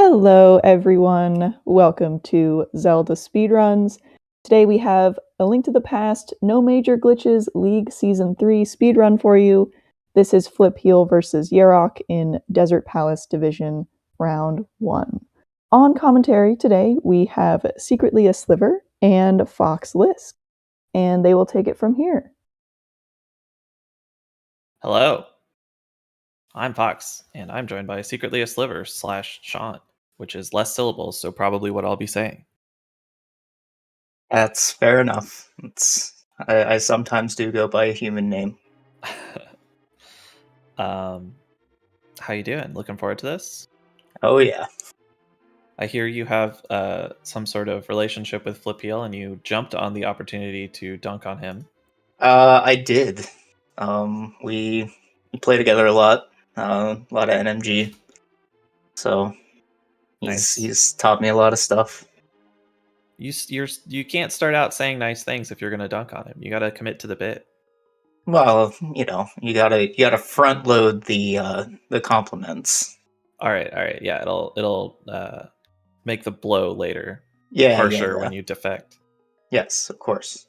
Hello, everyone. Welcome to Zelda Speedruns. Today we have A Link to the Past, No Major Glitches League Season 3 speedrun for you. This is Flipheal versus Yeroc in Desert Palace Division Round 1. On commentary today, we have Secretly a Sliver and Fox Lisk, and they will take it from here. Hello, I'm Fox, and I'm joined by Secretly a Sliver / Sean, which is less syllables, so probably what I'll be saying. That's fair enough. I sometimes do go by a human name. How you doing? Looking forward to this? Oh yeah. I hear you have some sort of relationship with Flipheal, and you jumped on the opportunity to dunk on him. I did. We play together a lot of NMG. So Nice. he's taught me a lot of stuff. You can't start out saying nice things if you're gonna dunk on him. You gotta commit to the bit. Well, you gotta front load the compliments. All right. Yeah, it'll make the blow later harsher when you defect. Yes, of course.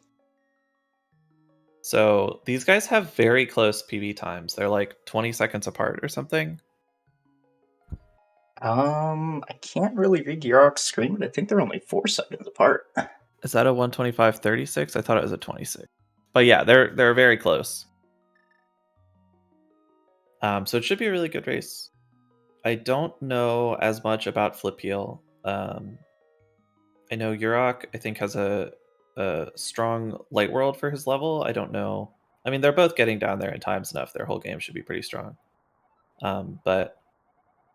So these guys have very close PB times. They're like 20 seconds apart or something. I can't really read Yeroc's screen, but I think they're only 4 seconds apart. Is that a 125.36? I thought it was a 26. But yeah, they're very close. So it should be a really good race. I don't know as much about Flipheal. I know Yeroc, I think, has a strong light world for his level. I don't know. I mean, they're both getting down there in times enough. Their whole game should be pretty strong. But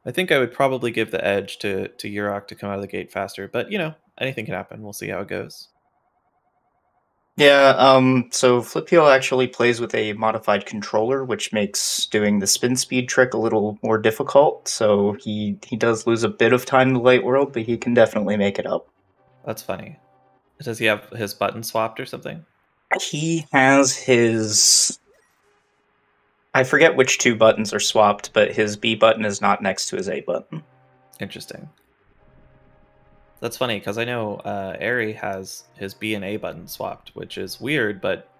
I think I would probably give the edge to Yeroc to come out of the gate faster. But, anything can happen. We'll see how it goes. Yeah, so Flipheal actually plays with a modified controller, which makes doing the spin speed trick a little more difficult. So he does lose a bit of time in the light world, but he can definitely make it up. That's funny. Does he have his button swapped or something? He has his... I forget which 2 buttons are swapped, but his B button is not next to his A button. Interesting. That's funny, because I know Ari has his B and A button swapped, which is weird, but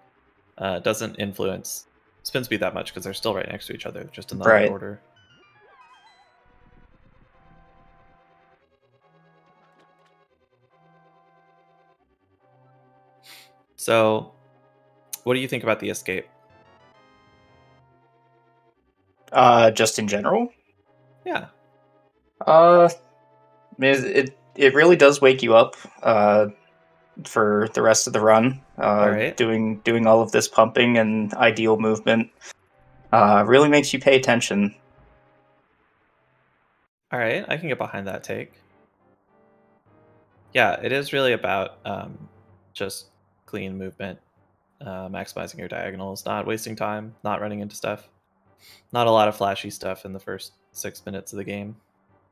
doesn't influence spin speed that much, because they're still right next to each other, just in the other order. So, what do you think about the escape? Just in general? Yeah. It really does wake you up for the rest of the run. All right. Doing all of this pumping and ideal movement really makes you pay attention. All right, I can get behind that take. Yeah, it is really about just clean movement, maximizing your diagonals, not wasting time, not running into stuff. Not a lot of flashy stuff in the first 6 minutes of the game.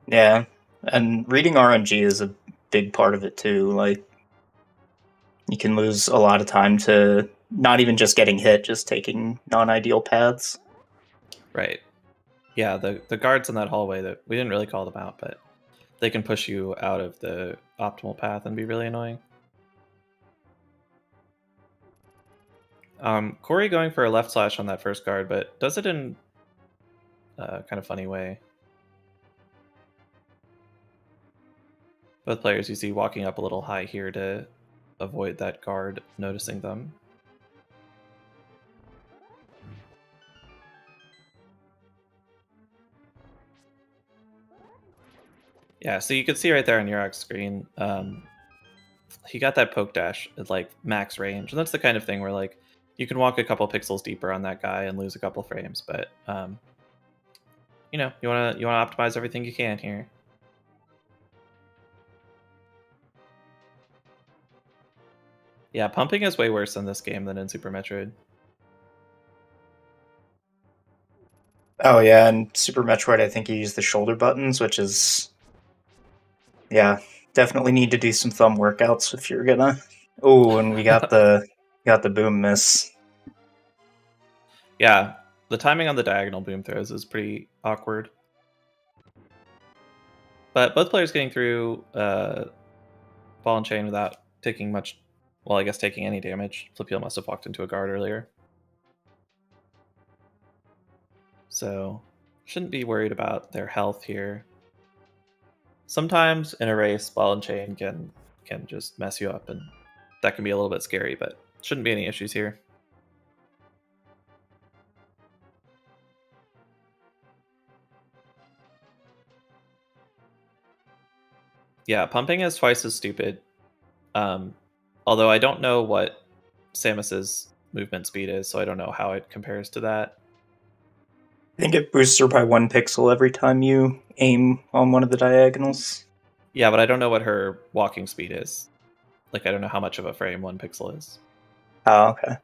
Yeah, and reading RNG is a big part of it too. Like, you can lose a lot of time to not even just getting hit, just taking non-ideal paths. Right. Yeah, the guards in that hallway, that we didn't really call them out, but they can push you out of the optimal path and be really annoying. Corey going for a left slash on that first guard, but does it in a kind of funny way. Both players you see walking up a little high here to avoid that guard noticing them. Yeah, so you can see right there on Yeroc's screen, he got that poke dash at like max range, and that's the kind of thing where like you can walk a couple pixels deeper on that guy and lose a couple frames, but you wanna optimize everything you can here. Yeah, pumping is way worse in this game than in Super Metroid. Oh yeah, and Super Metroid, I think you use the shoulder buttons, which is... Yeah, definitely need to do some thumb workouts if you're gonna... Oh, and we got the boom miss. Yeah, the timing on the diagonal boom throws is pretty awkward. But both players getting through ball and chain without taking much, well, I guess taking any damage. Flipheal must have walked into a guard earlier. So shouldn't be worried about their health here. Sometimes in a race, ball and chain can just mess you up, and that can be a little bit scary, but shouldn't be any issues here. Yeah, pumping is twice as stupid. Although I don't know what Samus's movement speed is, so I don't know how it compares to that. I think it boosts her by 1 pixel every time you aim on one of the diagonals. Yeah, but I don't know what her walking speed is. Like, I don't know how much of a frame 1 pixel is. Oh, okay.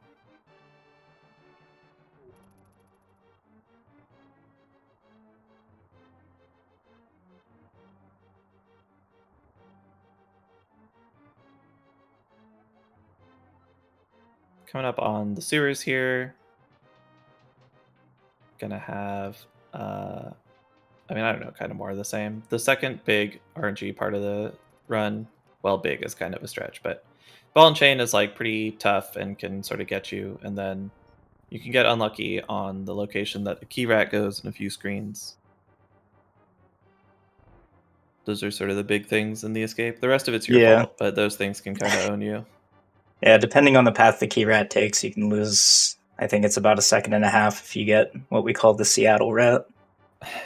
Coming up on the sewers here. Gonna have, I mean, I don't know, kind of more of the same. The second big RNG part of the run, well, big is kind of a stretch, but ball and chain is like pretty tough and can sort of get you, and then you can get unlucky on the location that the key rat goes in a few screens. Those are sort of the big things in the escape. The rest of it's your fault, but those things can kind of own you. Yeah, depending on the path the key rat takes, you can lose, I think it's about 1.5 seconds if you get what we call the Seattle rat.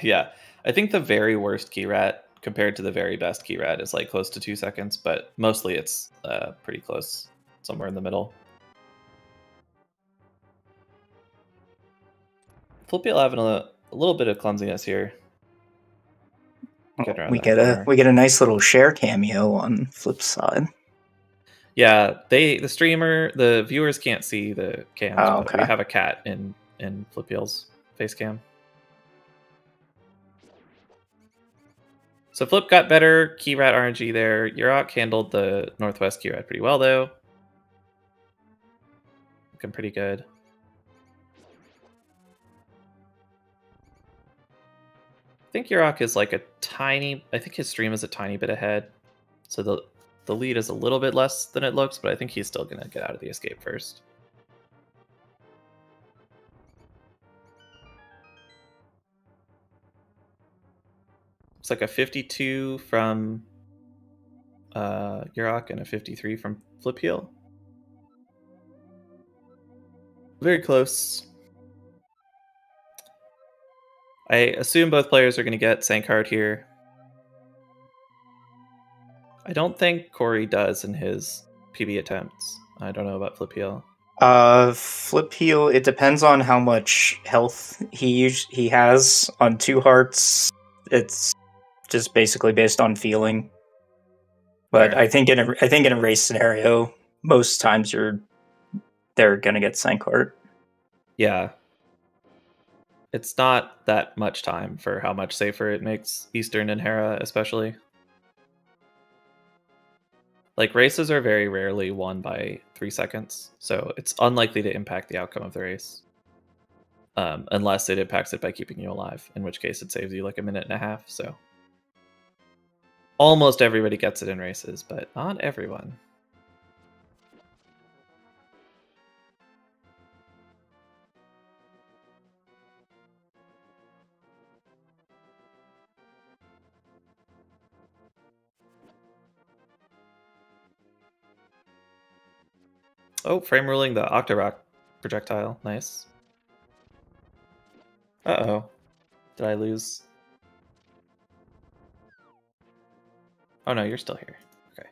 Yeah, I think the very worst key rat compared to the very best key rat is like close to 2 seconds, but mostly it's pretty close, somewhere in the middle. Flipheal having a little bit of clumsiness here. We get a nice little share cameo on Flip's side. Yeah, the viewers can't see the cams, but we have a cat in Flipheal's face cam. So Flip got better key rat RNG there. Yeroc handled the northwest key rat pretty well though. Looking pretty good. I think Yeroc is like I think his stream is a tiny bit ahead. So the lead is a little bit less than it looks, but I think he's still gonna get out of the escape first. It's like a 52 from Yeroc and a 53 from Flipheal. Very close. I assume both players are going to get Sankard here. I don't think Corey does in his PB attempts. I don't know about Flipheal. Flipheal, it depends on how much health he has. On 2 hearts, it's just basically based on feeling. But right. I think in a race scenario, most times they're gonna get Sankard. Yeah. It's not that much time for how much safer it makes Eastern and Hera, especially. Like, races are very rarely won by 3 seconds, so it's unlikely to impact the outcome of the race. Unless it impacts it by keeping you alive, in which case it saves you like 1.5 minutes, so. Almost everybody gets it in races, but not everyone. Oh, frame ruling the Octorock projectile. Nice. Uh-oh. Did I lose? Oh no, you're still here. Okay.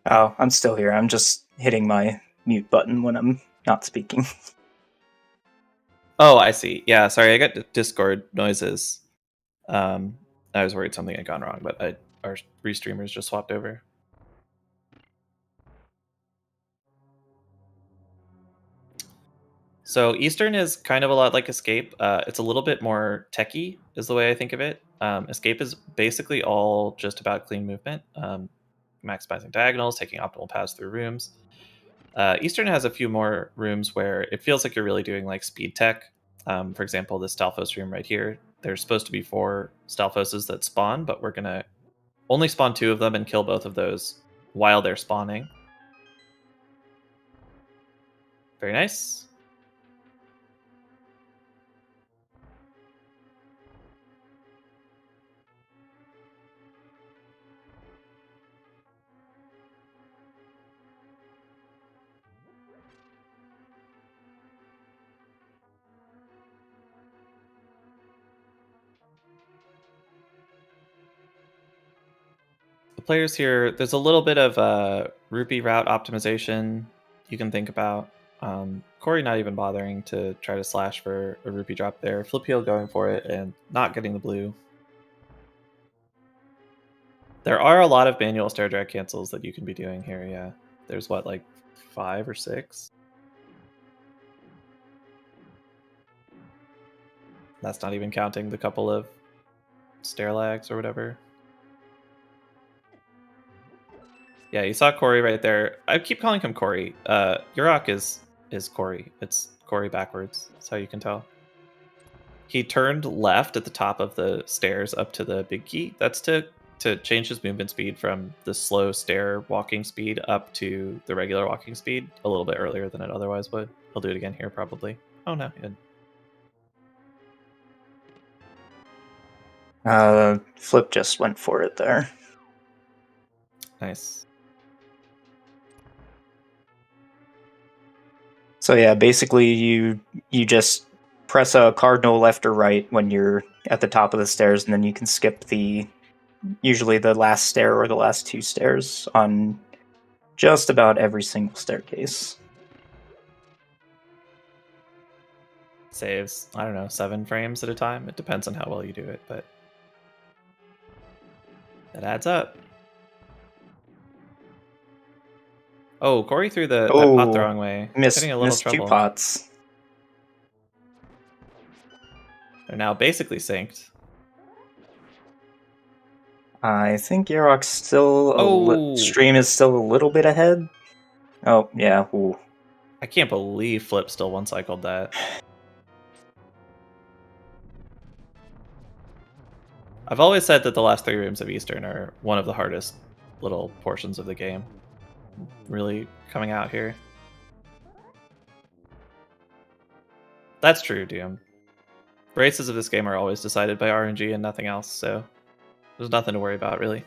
Oh, I'm still here. I'm just hitting my mute button when I'm not speaking. Oh, I see. Yeah, sorry, I got Discord noises. I was worried something had gone wrong, but our restreamers just swapped over. So Eastern is kind of a lot like Escape. It's a little bit more techy, is the way I think of it. Escape is basically all just about clean movement, maximizing diagonals, taking optimal paths through rooms. Eastern has a few more rooms where it feels like you're really doing like speed tech. For example, this Stalfos room right here. There's supposed to be 4 Stalfoses that spawn, but we're gonna Only spawn 2 of them and kill both of those while they're spawning. Very nice. The players here, there's a little bit of rupee route optimization you can think about. Corey not even bothering to try to slash for a rupee drop there. Flipheal going for it and not getting the blue. There are a lot of manual stair drag cancels that you can be doing here, yeah. There's what, like 5 or 6? That's not even counting the couple of stair lags or whatever. Yeah, you saw Corey right there. I keep calling him Corey. Yeroc is Corey. It's Corey backwards. That's how you can tell. He turned left at the top of the stairs up to the big key. That's to change his movement speed from the slow stair walking speed up to the regular walking speed a little bit earlier than it otherwise would. He'll do it again here probably. Oh no, he didn't. Flip just went for it there. Nice. So yeah, basically you just press a cardinal left or right when you're at the top of the stairs, and then you can skip usually the last stair or the last 2 stairs on just about every single staircase. Saves, I don't know, 7 frames at a time. It depends on how well you do it, but that adds up. Oh, Corey threw that pot the wrong way. Missed 2 pots. They're now basically synced. I think Yeroc's still stream is still a little bit ahead. Oh yeah. Ooh. I can't believe Flip still one-cycled that. I've always said that the last 3 rooms of Eastern are one of the hardest little portions of the game. Really coming out here. That's true, Doom. Races of this game are always decided by RNG and nothing else, so there's nothing to worry about, really.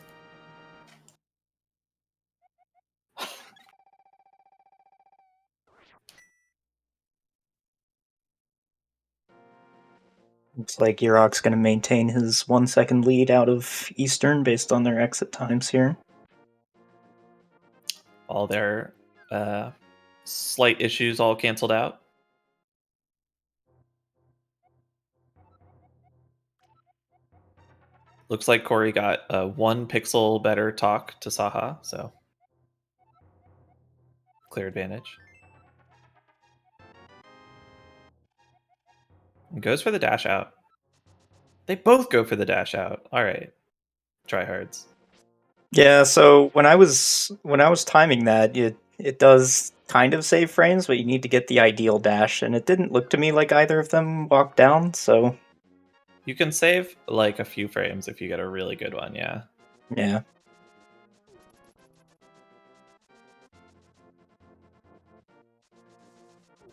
Looks like Yeroc's going to maintain his 1-second lead out of Eastern based on their exit times here. All their slight issues all canceled out. Looks like Corey got a 1 pixel better talk to Saha, so clear advantage. And goes for the dash out. They both go for the dash out. All right, tryhards. Yeah, so when I was timing that, it does kind of save frames, but you need to get the ideal dash, and it didn't look to me like either of them walked down, so... You can save, like, a few frames if you get a really good one, yeah. Yeah.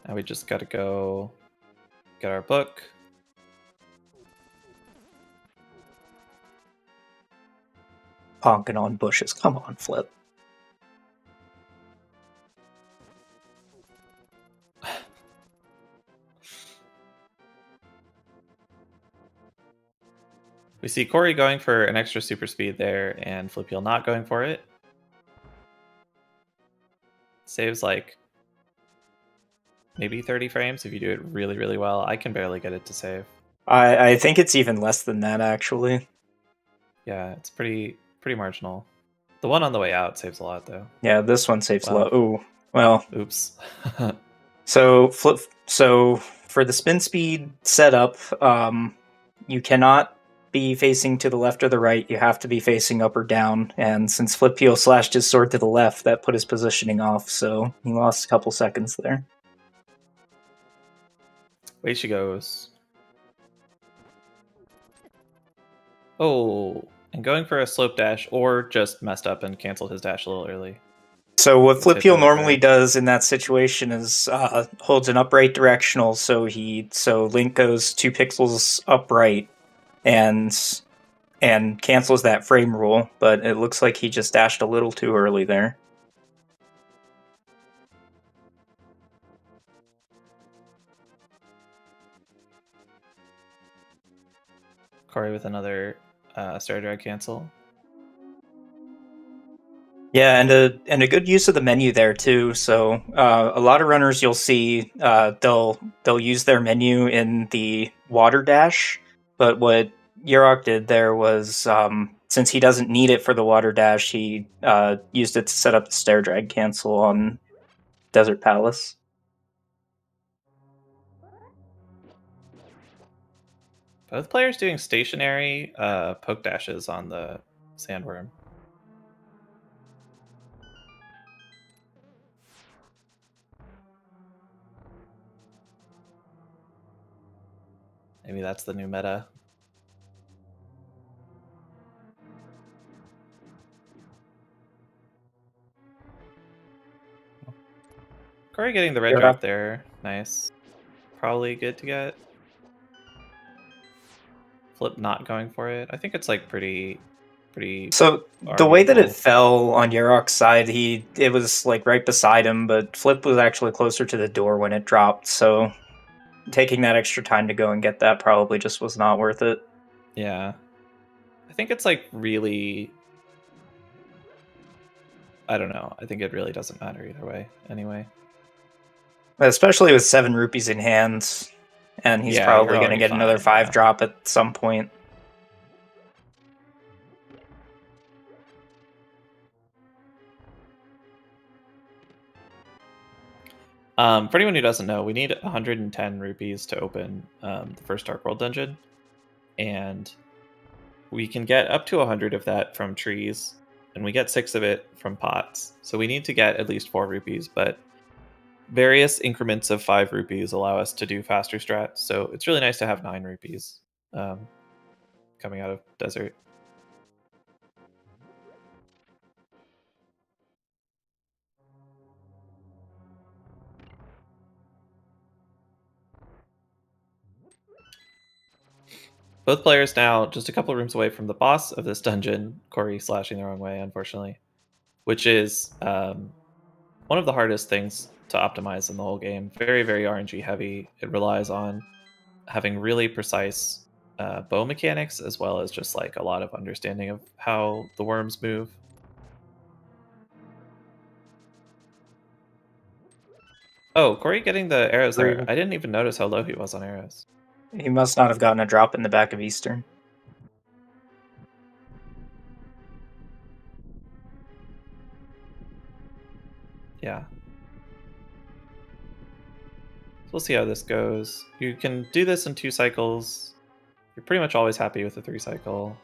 Now we just gotta go get our book. Honking on bushes. Come on, Flip. We see Corey going for an extra super speed there, and Flipheal not going for it. Saves like maybe 30 frames if you do it really, really well. I can barely get it to save. I think it's even less than that, actually. Yeah, it's pretty marginal. The one on the way out saves a lot, though. Yeah, this one saves a lot. Ooh, well. Oops. So for the spin speed setup, you cannot be facing to the left or the right. You have to be facing up or down. And since Flipheal slashed his sword to the left, that put his positioning off. So he lost a couple seconds there. Away she goes. Oh, and going for a slope dash, or just messed up and canceled his dash a little early. So what Let's hit Flipheal the normally record. does in that situation is holds an upright directional, so Link goes 2 pixels upright and cancels that frame rule, but it looks like he just dashed a little too early there. Corey with another stair drag cancel. Yeah, and a good use of the menu there too. So a lot of runners you'll see they'll use their menu in the water dash, but what Yeroc did there was since he doesn't need it for the water dash, he used it to set up the stair drag cancel on Desert Palace. Both players doing stationary poke dashes on the sandworm. Maybe that's the new meta. Corey getting the red Yeah. drop there. Nice. Probably good to get. Flip not going for it. I think it's like pretty So the way that it arguable. fell on Yeroc's side, it was like right beside him, but Flip was actually closer to the door when it dropped, so taking that extra time to go and get that probably just was not worth it. Yeah. I think it's like really... I don't know. I think it really doesn't matter either way, anyway. Especially with 7 rupees in hand, and he's Yeah, probably you're going to already get another fine, 5 yeah. drop at some point. For anyone who doesn't know, we need 110 rupees to open the first Dark World dungeon, and we can get up to 100 of that from trees, and we get 6 of it from pots. So we need to get at least 4 rupees, but various increments of 5 rupees allow us to do faster strats. So it's really nice to have 9 rupees coming out of Desert. Both players now just a couple rooms away from the boss of this dungeon, Corey slashing the wrong way, unfortunately, which is one of the hardest things to optimize in the whole game. Very, very RNG heavy. It relies on having really precise bow mechanics, as well as just like a lot of understanding of how the worms move. Oh, Corey getting the arrows there. I didn't even notice how low he was on arrows. He must not have gotten a drop in the back of Eastern. Yeah. So we'll see how this goes. You can do this in 2 cycles. You're pretty much always happy with the 3 cycle.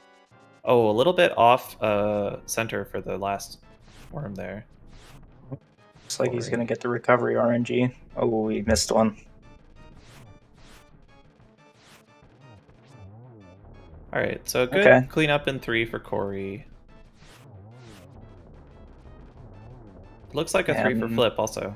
Oh, a little bit off center for the last worm there. Looks like he's going to get the recovery RNG. Oh, he missed one. Alright, so good cleanup in 3 for Corey. Looks like a 3 for Flip also.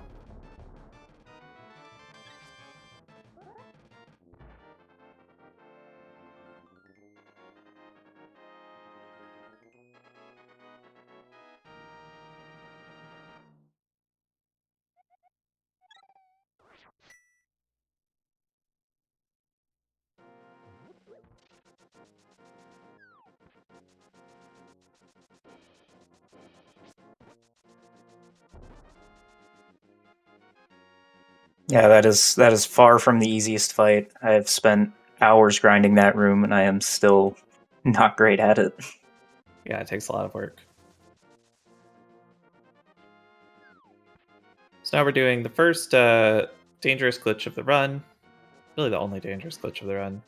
Yeah, that is far from the easiest fight. I have spent hours grinding that room, and I am still not great at it. Yeah, it takes a lot of work. So now we're doing the first dangerous glitch of the run. Really the only dangerous glitch of the run.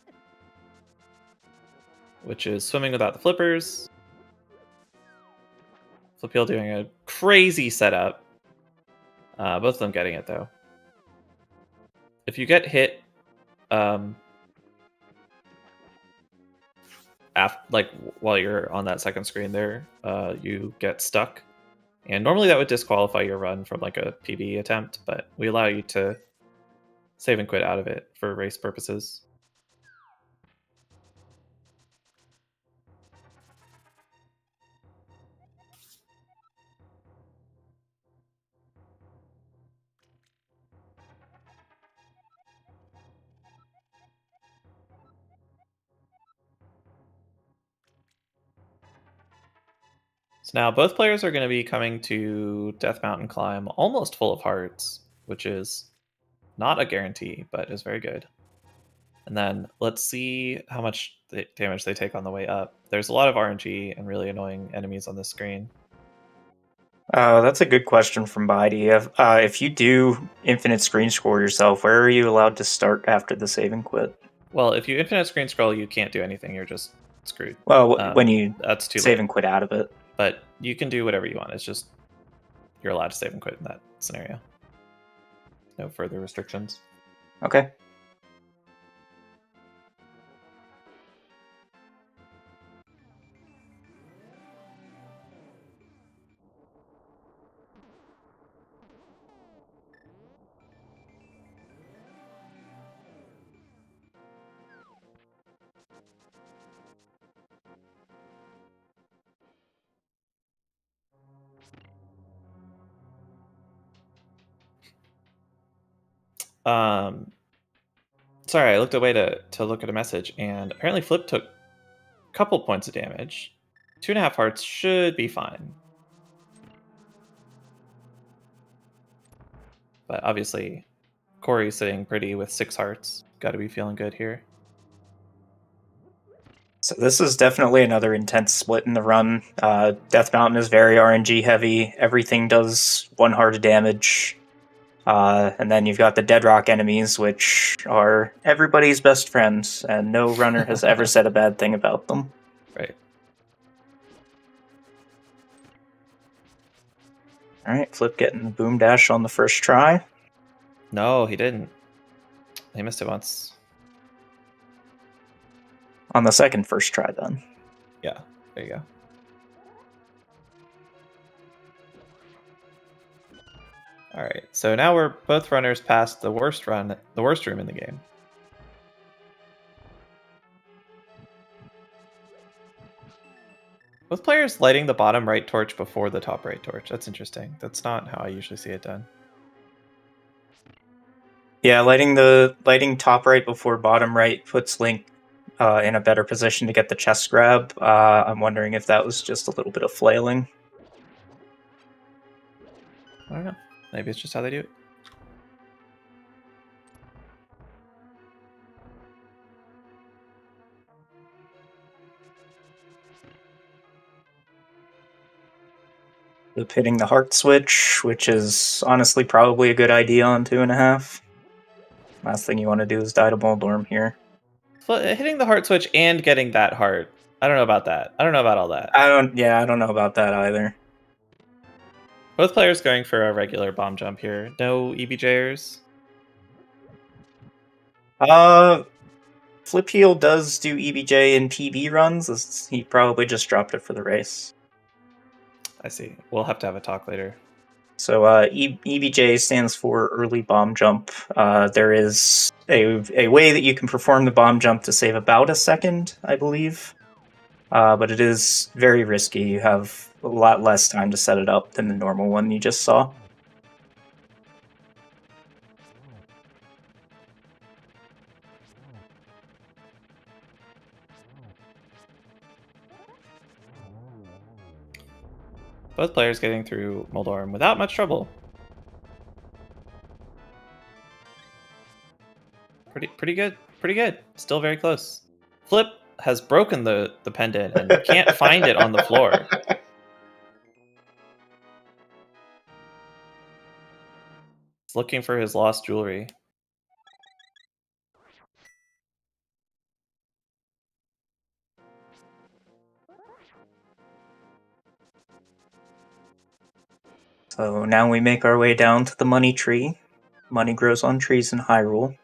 Which is swimming without the flippers. Flipheal doing a crazy setup. Both of them getting it though. If you get hit while you're on that second screen there, you get stuck. And normally that would disqualify your run from like a PB attempt, but we allow you to save and quit out of it for race purposes. So now both players are going to be coming to Death Mountain Climb almost full of hearts, which is not a guarantee, but is very good. And then let's see how much damage they take on the way up. There's a lot of RNG and really annoying enemies on this screen. That's a good question from Bidey. If you do infinite screen score yourself, where are you allowed to start after the save and quit? Well, if you infinite screen scroll, you can't do anything. You're just screwed. Well, when you that's too save late. and quit out of it. But you can do whatever you want. It's just you're allowed to save and quit in that scenario. No further restrictions. Okay. Sorry, I looked away to look at a message, and apparently Flip took a couple points of damage. 2.5 hearts should be fine. But obviously, Corey's sitting pretty with 6 hearts. Got to be feeling good here. So this is definitely another intense split in the run. Death Mountain is very RNG heavy. Everything does 1 heart of damage. And then you've got the Dead Rock enemies, which are everybody's best friends, and no runner has ever said a bad thing about them. Right. Alright, Flip getting the boom dash on the first try. No, he didn't. He missed it once. On the second first try, then. Yeah, there you go. All right, so now we're both runners past the worst room in the game. Both players lighting the bottom right torch before the top right torch. That's interesting. That's not how I usually see it done. Yeah, lighting top right before bottom right puts Link in a better position to get the chest grab. I'm wondering if that was just a little bit of flailing. I don't know. Maybe it's just how they do it. Flip hitting the heart switch, which is honestly probably a good idea on 2.5. Last thing you want to do is die to Moldorm here. Hitting the heart switch and getting that heart. I don't know about that. I don't know about all that. I don't know about that either. Both players going for a regular bomb jump here. No EBJers. Flipheal does do EBJ in PB runs. He probably just dropped it for the race. I see. We'll have to have a talk later. So EBJ stands for early bomb jump. There is a way that you can perform the bomb jump to save about a second, I believe. But it is very risky. You have a lot less time to set it up than the normal one you just saw. Both players getting through Moldorm without much trouble. Pretty good. Pretty good. Still very close. Flip has broken the pendant and can't find it on the floor. He's looking for his lost jewelry. So now we make our way down to the money tree. Money grows on trees in Hyrule.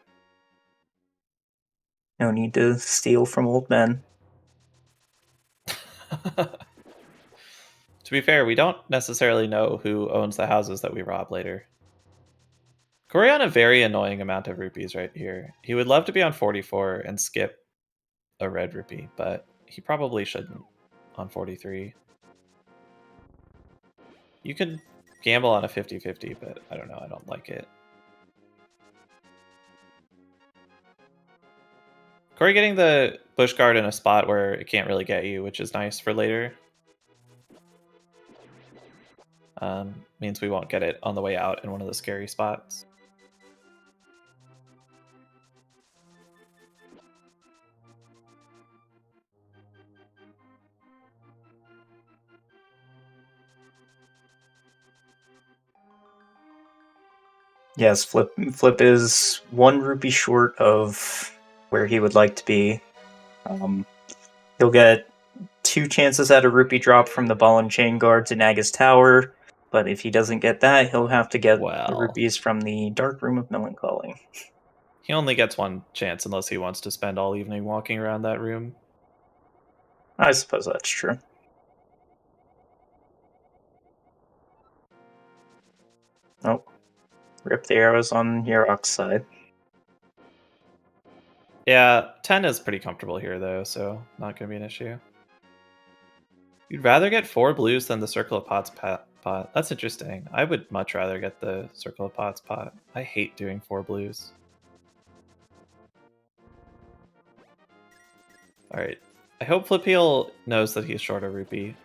No need to steal from old men. To be fair, we don't necessarily know who owns the houses that we rob later. Corey on a very annoying amount of rupees right here. He would love to be on 44 and skip a red rupee, but he probably shouldn't on 43. You could gamble on a 50-50, but I don't know, I don't like it. Corey getting the bush guard in a spot where it can't really get you, which is nice for later. Means we won't get it on the way out in one of the scary spots. Yes, Flip is 1 rupee short of where he would like to be. He'll get 2 chances at a rupee drop from the ball and chain guard to Naga's Tower, but if he doesn't get that, he'll have to get the rupees from the Dark Room of Melancholy. He only gets 1 chance unless he wants to spend all evening walking around that room. I suppose that's true. Oh. Rip the arrows on Yeroc's side. Yeah, 10 is pretty comfortable here, though, so not going to be an issue. You'd rather get 4 blues than the Circle of Pots pot. That's interesting. I would much rather get the Circle of Pots pot. I hate doing 4 blues. Alright. I hope Flipheal knows that he's short a rupee.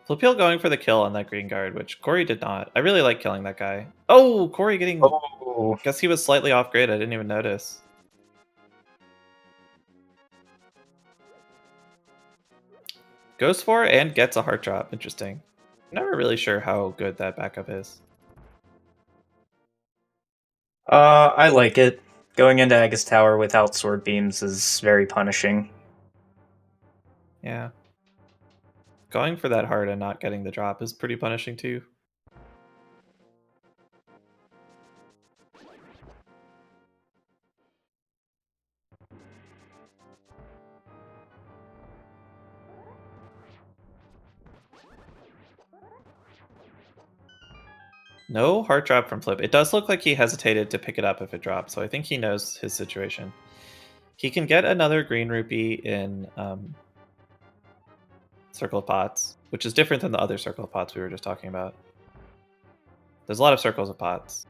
Flipheal going for the kill on that green guard, which Corey did not. I really like killing that guy. Oh, Corey getting... Oh. Guess he was slightly off grid. I didn't even notice. Goes for and gets a heart drop. Interesting. Never really sure how good that backup is. I like it. Going into Aga's Tower without sword beams is very punishing. Yeah. Going for that heart and not getting the drop is pretty punishing too. No heart drop from Flip. It does look like he hesitated to pick it up if it dropped, so I think he knows his situation. He can get another green rupee in Circle of Pots, which is different than the other Circle of Pots we were just talking about. There's a lot of Circles of Pots.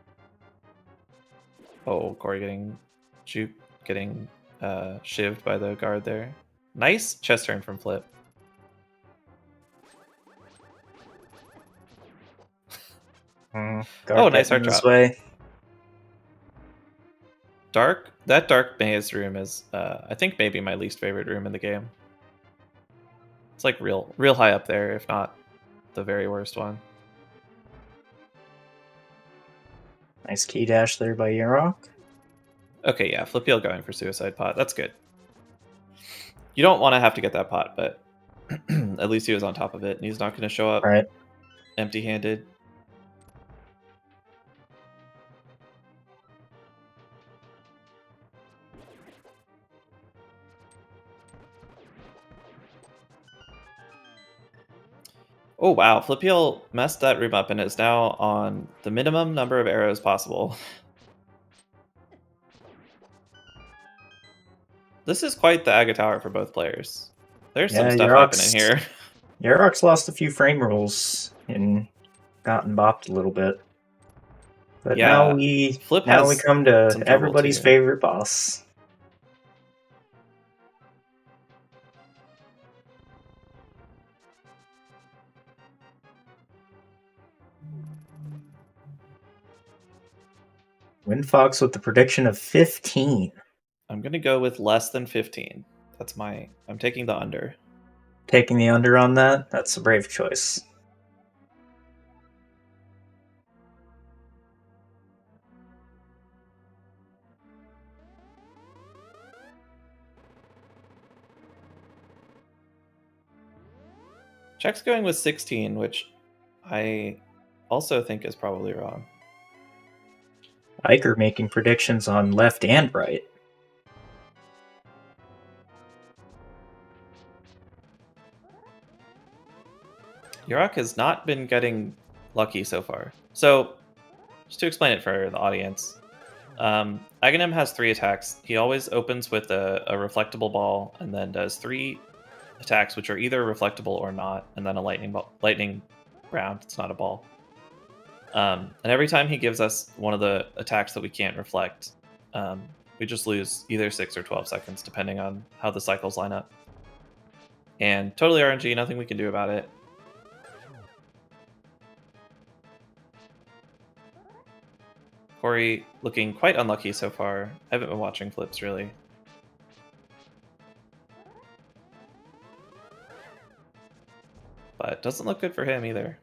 Oh, Corey getting shivved by the guard there. Nice chest turn from Flip. Oh, nice heart drop. Way. That dark maze room is, I think, maybe my least favorite room in the game. It's like real high up there, if not the very worst one. Nice key dash there by Yeroc. Okay, yeah, Flipheal going for Suicide Pot. That's good. You don't want to have to get that pot, but at least he was on top of it, and he's not going to show up empty-handed. Oh wow, Flipheal messed that room up and is now on the minimum number of arrows possible. This is quite the Aga Tower for both players. There's some stuff happening here. Yeroc's lost a few frame rolls and gotten bopped a little bit. But now we come to everybody's favorite boss. Windfox with the prediction of 15. I'm going to go with less than 15. I'm taking the under. Taking the under on that? That's a brave choice. Check's going with 16, which I also think is probably wrong. Iker making predictions on left and right. Yeroc has not been getting lucky so far. So, just to explain it for the audience, Aghanim has 3 attacks. He always opens with a reflectable ball and then does 3 attacks, which are either reflectable or not, and then a lightning round. It's not a ball. And every time he gives us one of the attacks that we can't reflect, we just lose either 6 or 12 seconds, depending on how the cycles line up. And totally RNG, nothing we can do about it. Corey looking quite unlucky so far. I haven't been watching flips, really. But doesn't look good for him either.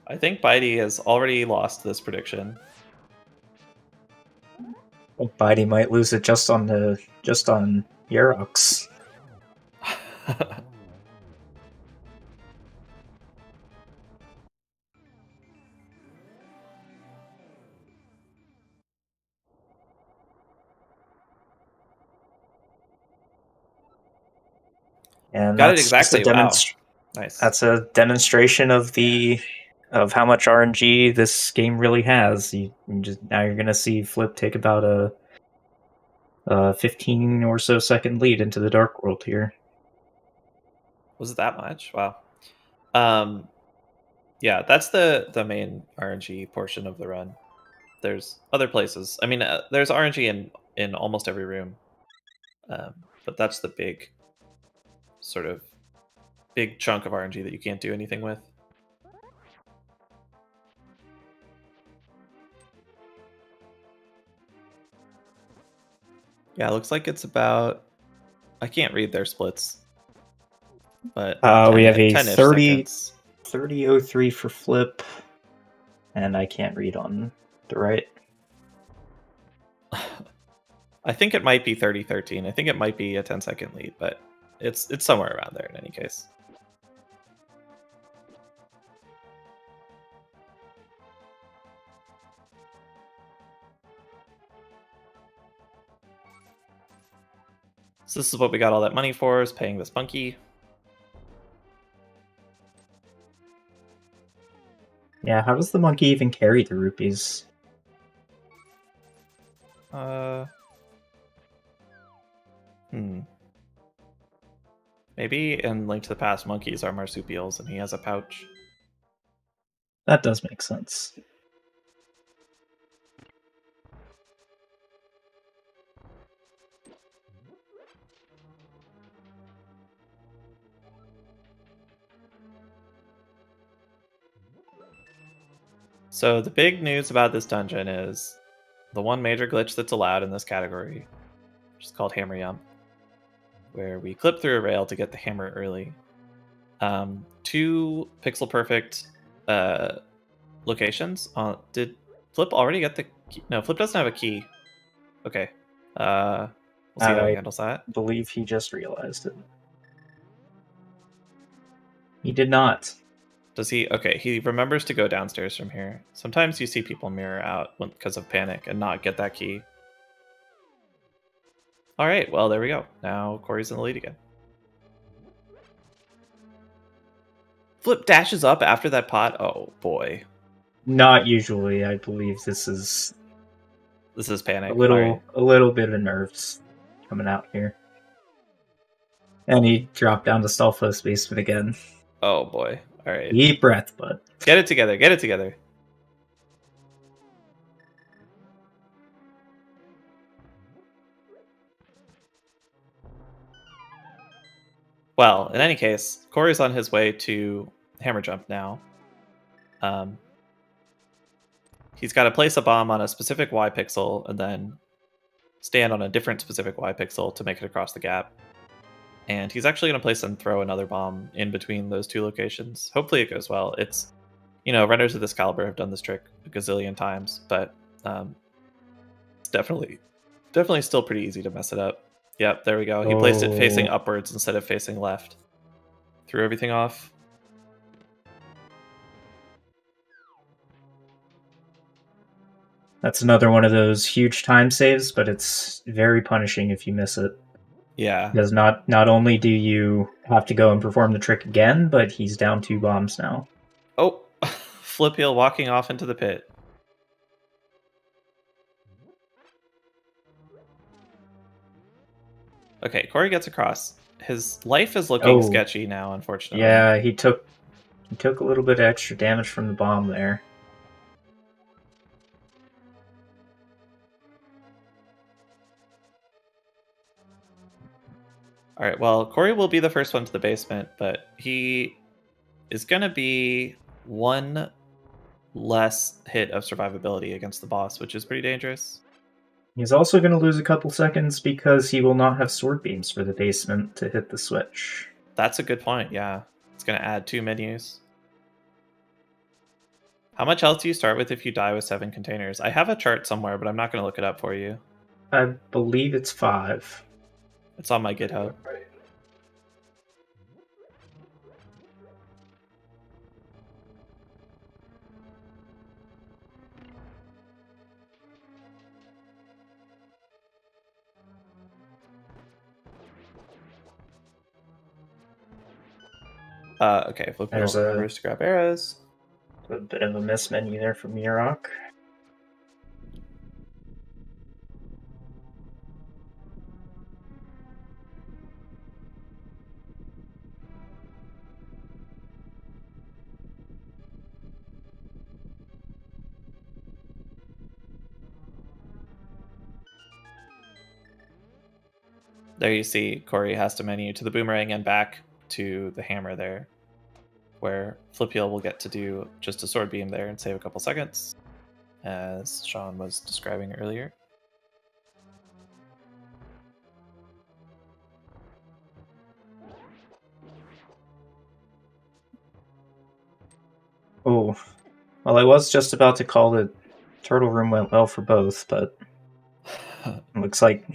I think Bitey has already lost this prediction. Well, Bitey might lose it just on Yeroc's. And Got it that's just exactly. Wow. Nice. That's a demonstration of how much RNG this game really has. Now you're gonna see Flip take about a 15 or so second lead into the Dark World here. Was it that much? Wow. Yeah, that's the main RNG portion of the run. There's other places. I mean, there's RNG in almost every room, but that's the big chunk of RNG that you can't do anything with. Yeah, it looks like it's about. I can't read their splits, but we have a 30 30:03 for Flip, and I can't read on the right. I think it might be 30:13. I think it might be a 10-second lead, but it's somewhere around there in any case. So this is what we got all that money for, is paying this monkey. Yeah, how does the monkey even carry the rupees? Maybe in Link to the Past, monkeys are marsupials, and he has a pouch. That does make sense. So the big news about this dungeon is the one major glitch that's allowed in this category, which is called Hammer Yump, where we clip through a rail to get the hammer early. 2 pixel perfect locations. Did Flip already get the key? No, Flip doesn't have a key. Okay. We'll see how he handles that. I believe he just realized it. He did not. Does he? Okay, he remembers to go downstairs from here. Sometimes you see people mirror out because of panic and not get that key. All right, well, there we go. Now Corey's in the lead again. Flip dashes up after that pot. Oh, boy. Not usually. I believe this is panic. A little bit of nerves coming out here. And he dropped down to Stalfos basement again. Oh, boy. All right. Deep breath, bud. Get it together. Get it together. Well, in any case, Corey's on his way to hammer jump now. He's got to place a bomb on a specific Y pixel and then stand on a different specific Y pixel to make it across the gap. And he's actually going to place and throw another bomb in between those 2 locations. Hopefully it goes well. It's, runners of this caliber have done this trick a gazillion times, but it's definitely still pretty easy to mess it up. Yep, there we go. He placed it facing upwards instead of facing left. Threw everything off. That's another one of those huge time saves, but it's very punishing if you miss it. Yeah. Because not only do you have to go and perform the trick again, but he's down 2 bombs now. Oh, Flipheal walking off into the pit. Okay, Corey gets across. His life is looking sketchy now, unfortunately. Yeah, he took a little bit of extra damage from the bomb there. All right, well, Corey will be the first one to the basement, but he is going to be one less hit of survivability against the boss, which is pretty dangerous. He's also going to lose a couple seconds because he will not have sword beams for the basement to hit the switch. That's a good point, yeah. It's going to add 2 menus. How much health do you start with if you die with 7 containers? I have a chart somewhere, but I'm not going to look it up for you. I believe it's 5. It's on my GitHub. Okay, Flipheal remembers to grab arrows. A bit of a miss menu there from Yeroc. There you see Corey has to menu to the boomerang and back to the hammer there, where Flipheal will get to do just a sword beam there and save a couple seconds, as Sean was describing earlier. Oh, well, I was just about to call the turtle room went well for both, but looks like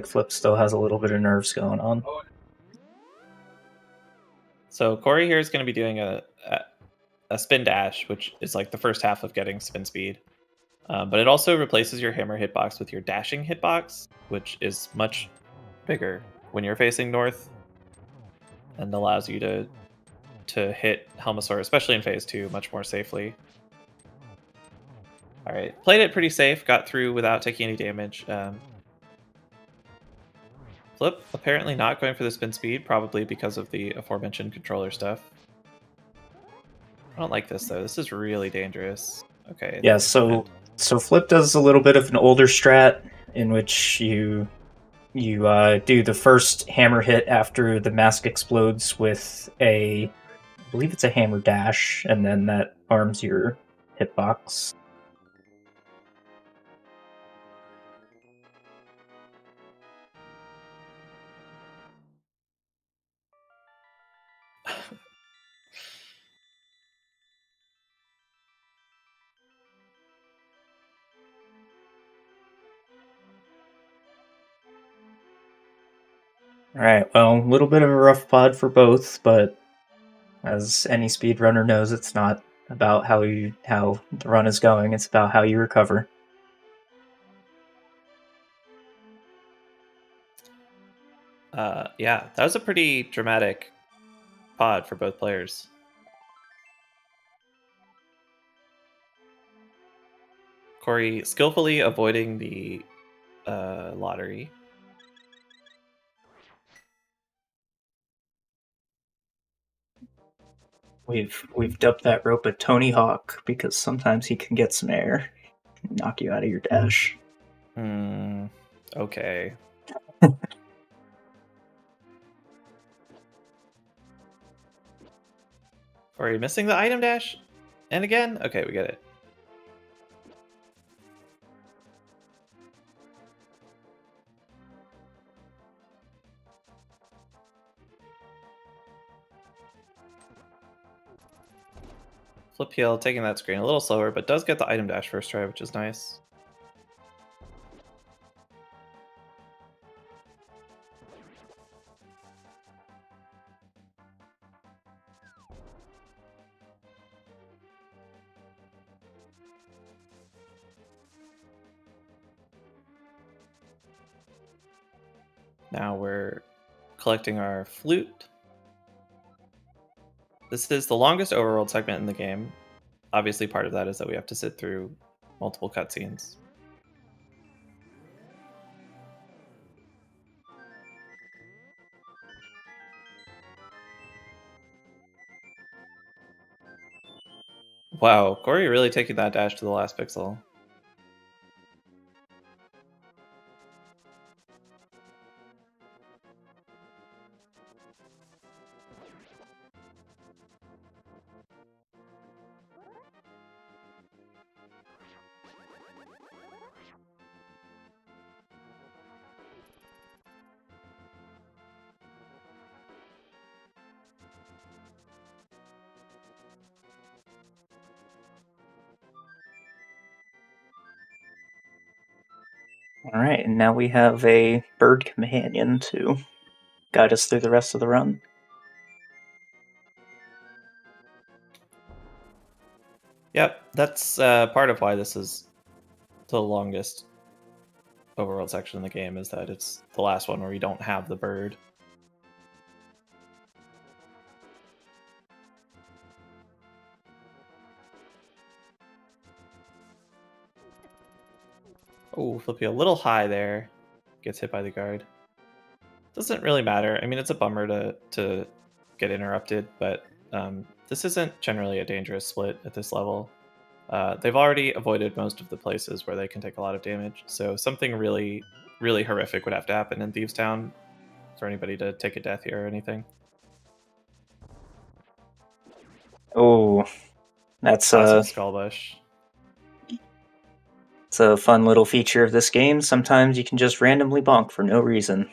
Flip still has a little bit of nerves going on. So Corey here is going to be doing a spin dash, which is like the first half of getting spin speed. But it also replaces your hammer hitbox with your dashing hitbox, which is much bigger when you're facing north and allows you to hit Helmasaur, especially in phase 2, much more safely. All right, played it pretty safe, got through without taking any damage. Flip apparently not going for the spin speed, probably because of the aforementioned controller stuff. I don't like this though. This is really dangerous. Okay. Yeah, so Flip does a little bit of an older strat in which you do the first hammer hit after the mask explodes with I believe it's a hammer dash, and then that arms your hitbox. Alright, well, a little bit of a rough pod for both, but as any speedrunner knows, it's not about how the run is going, it's about how you recover. Yeah, that was a pretty dramatic pod for both players. Corey skillfully avoiding the lottery. We've dubbed that rope a Tony Hawk because sometimes he can get some air and knock you out of your dash. Okay. Are you missing the item dash? And again? Okay, we get it. Flipheal taking that screen a little slower, but does get the item dash first try, which is nice. Now we're collecting our flute. This is the longest overworld segment in the game. Obviously, part of that is that we have to sit through multiple cutscenes. Wow, Corey really taking that dash to the last pixel. All right, and now we have a bird companion to guide us through the rest of the run. Yep, that's part of why this is the longest overworld section in the game, is that it's the last one where we don't have the bird. Oh, Flipheal a little high there. Gets hit by the guard. Doesn't really matter. I mean, it's a bummer to get interrupted, but this isn't generally a dangerous split at this level. They've already avoided most of the places where they can take a lot of damage, so something really, really horrific would have to happen in Thieves Town for anybody to take a death here or anything. Oh, that's Classic Skullbush. It's a fun little feature of this game. Sometimes you can just randomly bonk for no reason.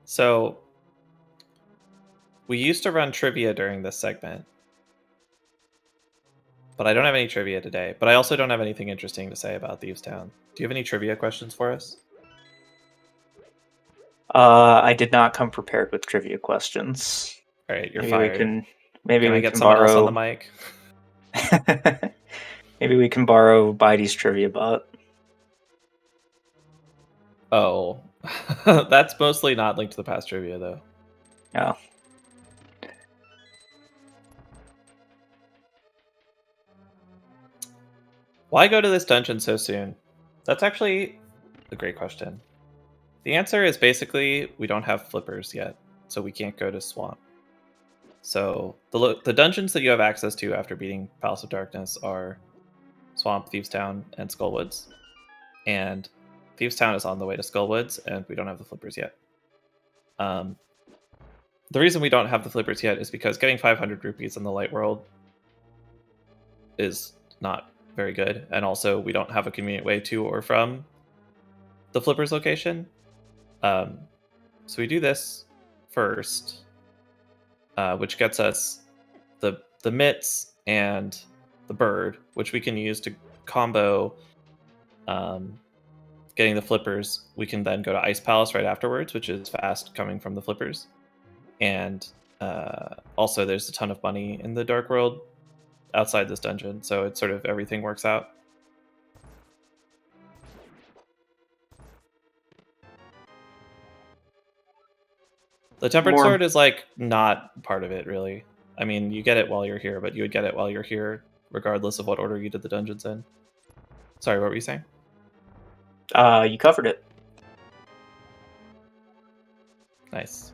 So we used to run trivia during this segment, but I don't have any trivia today. But I also don't have anything interesting to say about Thieves Town. Do you have any trivia questions for us? I did not come prepared with trivia questions. All right, you're Maybe fired. Can I get someone else on the mic? Maybe we can borrow Bidey's trivia bot. Oh, that's mostly not linked to the past trivia, though. Oh. Why go to this dungeon so soon? That's actually a great question. The answer is basically we don't have flippers yet, so we can't go to Swamp. So the dungeons that you have access to after beating Palace of Darkness are Swamp, Thieves Town, and Skullwoods. And Thieves Town is on the way to Skullwoods, and we don't have the flippers yet. The reason we don't have the flippers yet is because getting 500 rupees in the light world is not very good, and also we don't have a convenient way to or from the flippers location. So we do this first, which gets us the mitts and the bird, which we can use to combo getting the flippers. We can then go to Ice Palace right afterwards, which is fast coming from the flippers. And also there's a ton of money in the Dark World outside this dungeon, so it's sort of everything works out. The Tempered Sword is like not part of it, really. I mean, you get it while you're here, but you would get it while you're here regardless of what order you did the dungeons in. Sorry, what were you saying? You covered it. Nice.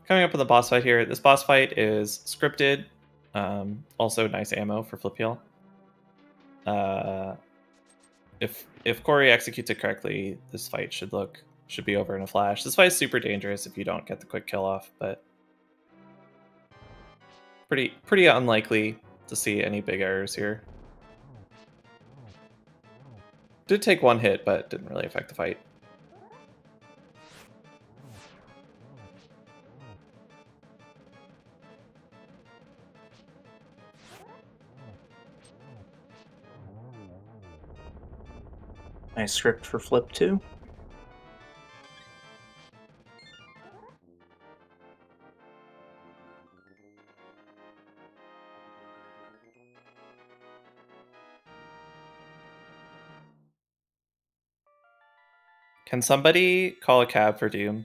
Coming up with the boss fight here. This boss fight is scripted. Also nice ammo for Flipheal. If Corey executes it correctly, this fight should look should be over in a flash. This fight is super dangerous if you don't get the quick kill off, but pretty unlikely to see any big errors here. Did take one hit, but didn't really affect the fight. Nice script for Flip too. Can somebody call a cab for Doom?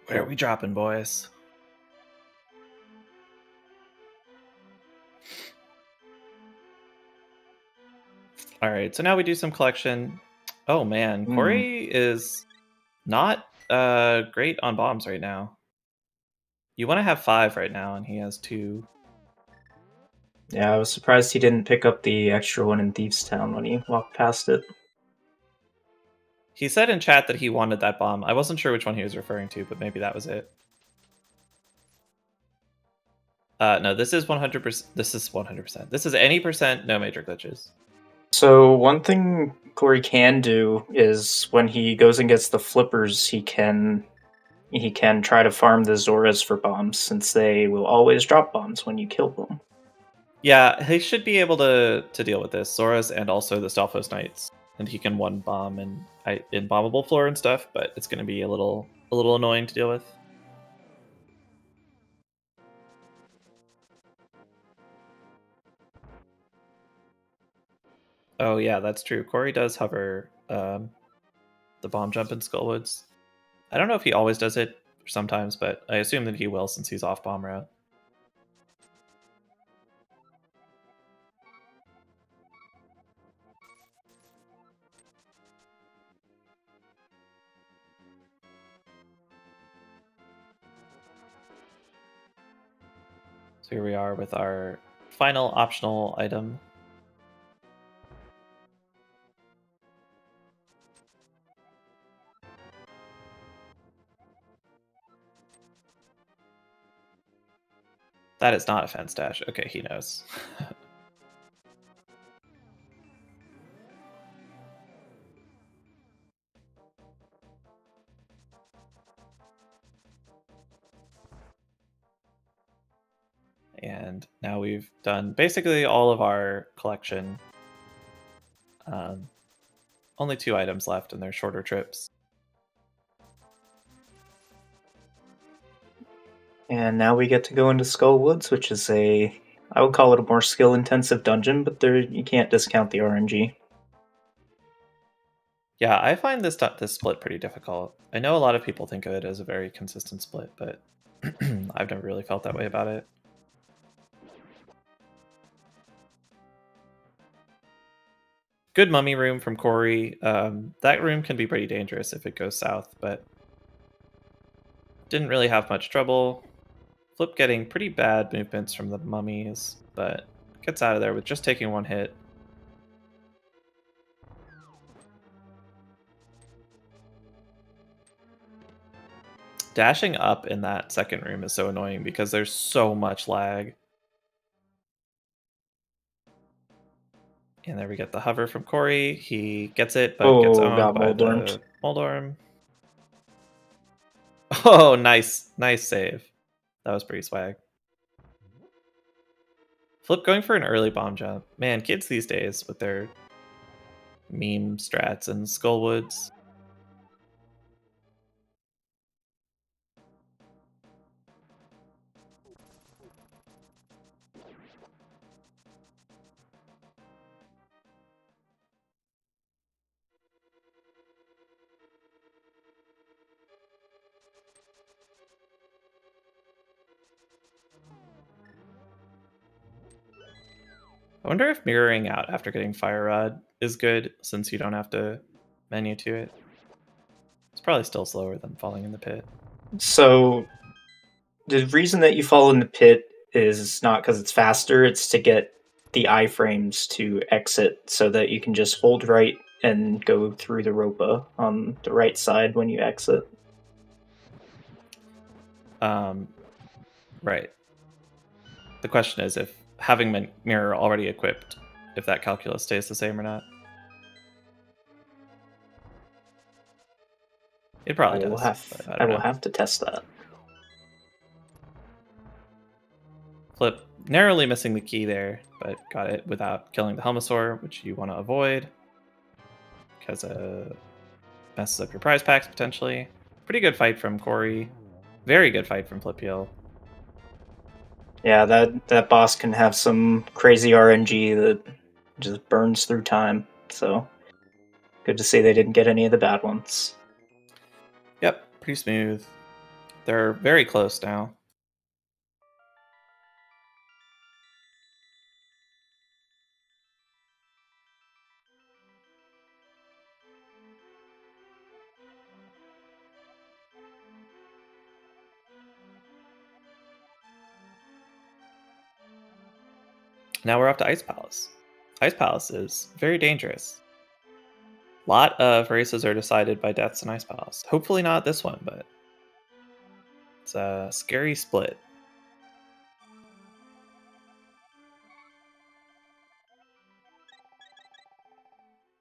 Where are we dropping, boys? All right, so now we do some collection. Oh man, Corey is not great on bombs right now. You want to have 5 right now, and he has 2. Yeah, I was surprised he didn't pick up the extra one in Thieves Town when he walked past it. He said in chat that he wanted that bomb. I wasn't sure which one he was referring to, but maybe that was it. No, this is 100%. This is 100%. This is any percent, no major glitches. So one thing Corey can do is when he goes and gets the flippers, he can try to farm the Zoras for bombs, since they will always drop bombs when you kill them. Yeah, he should be able to deal with this. Zoras and also the Stalfos Knights. And he can one bomb and bombable floor and stuff, but it's going to be a little annoying to deal with. Oh yeah, that's true. Corey does hover the bomb jump in Skullwoods. I don't know if he always does it sometimes, but I assume that he will since he's off bomb route. So here we are with our final optional item. That is not a fence dash. Okay, he knows. And now we've done basically all of our collection. Only 2 items left, and they're shorter trips. And now we get to go into Skullwoods, which is I would call it a more skill-intensive dungeon, but you can't discount the RNG. Yeah, I find this split pretty difficult. I know a lot of people think of it as a very consistent split, but I've never really felt that way about it. Good mummy room from Corey. That room can be pretty dangerous if it goes south, but didn't really have much trouble. Flip getting pretty bad movements from the mummies, but gets out of there with just taking 1 hit. Dashing up in that second room is so annoying because there's so much lag. And there we get the hover from Corey. He gets it, but gets owned by the Moldorm. Oh, nice save. That was pretty swag. Flip going for an early bomb jump. Man, kids these days with their meme strats and Skullwoods. I wonder if mirroring out after getting Fire Rod is good, since you don't have to menu to it. probably still slower than falling in the pit. So the reason that you fall in the pit is not because it's faster, it's to get the iframes to exit so that you can just hold right and go through the ropa on the right side when you exit. Right. The question is if having mirror already equipped, if that calculus stays the same or not. It probably does. I will have to test that. Flip narrowly missing the key there, but got it without killing the Helmasaur, which you want to avoid because it messes up your prize packs potentially. Pretty good fight from Corey. Very good fight from Flipheal. Yeah, that boss can have some crazy RNG that just burns through time. So good to see they didn't get any of the bad ones. Yep, pretty smooth. They're very close now. Now we're off to Ice Palace. Ice Palace is very dangerous. A lot of races are decided by deaths in Ice Palace. Hopefully not this one, but it's a scary split.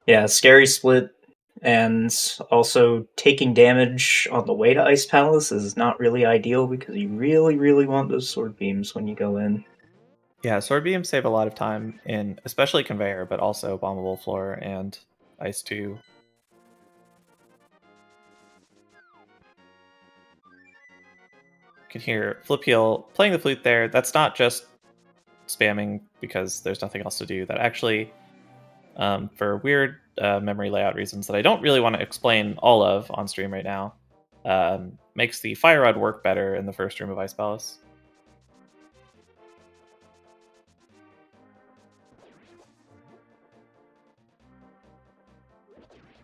Yeah, scary split, and also taking damage on the way to Ice Palace is not really ideal because you really, really want those sword beams when you go in. Yeah, sword beams save a lot of time in especially conveyor, but also bombable floor and ice 2. You can hear Flipheal playing the flute there. That's not just spamming because there's nothing else to do. That actually, for weird memory layout reasons that I don't really want to explain all of on stream right now, makes the Fire Rod work better in the first room of Ice Palace.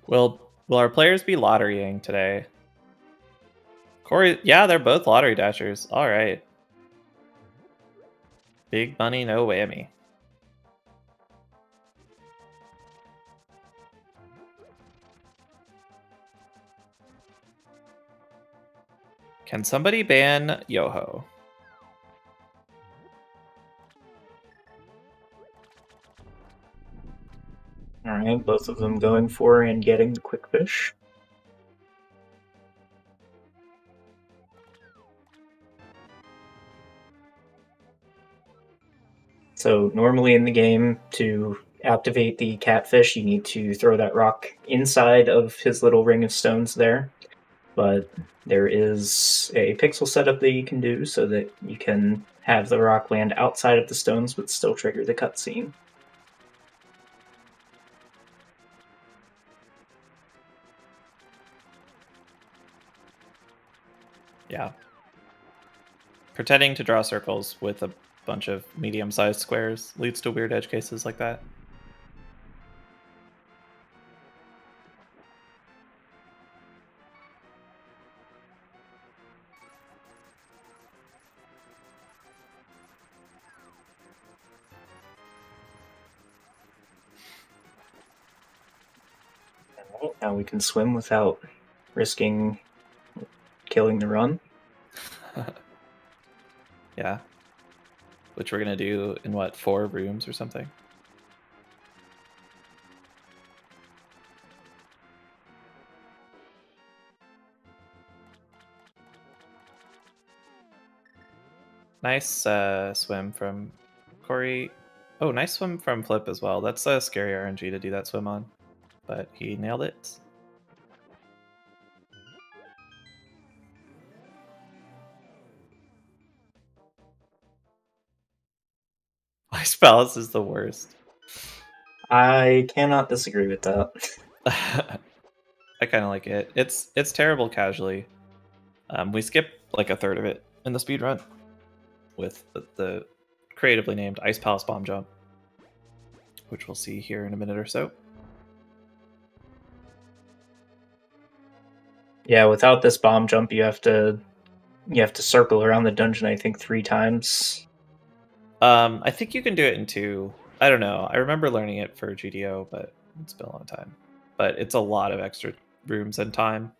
Will our players be lotterying today? Corey, yeah, they're both lottery dashers. All right. Big money, no whammy. Can somebody ban Yoho? Alright, both of them going for and getting the quick fish. So normally in the game, to activate the catfish, you need to throw that rock inside of his little ring of stones there. But there is a pixel setup that you can do so that you can have the rock land outside of the stones but still trigger the cutscene. Yeah. Pretending to draw circles with a bunch of medium-sized squares leads to weird edge cases like that. Now we can swim without risking killing the run. Yeah. Which we're going to do in, what, 4 rooms or something? Nice swim from Corey. Oh, nice swim from Flip as well. That's a scary RNG to do that swim on, but he nailed it. Ice Palace is the worst. I cannot disagree with that. I kind of like it. It's terrible casually. We skip like a third of it in the speed run with the creatively named Ice Palace Bomb Jump, which we'll see here in a minute or so. Yeah, without this bomb jump, you have to circle around the dungeon, I think, 3 times. I think you can do it in 2. I don't know. I remember learning it for GDO, but it's been a long time. But it's a lot of extra rooms and time.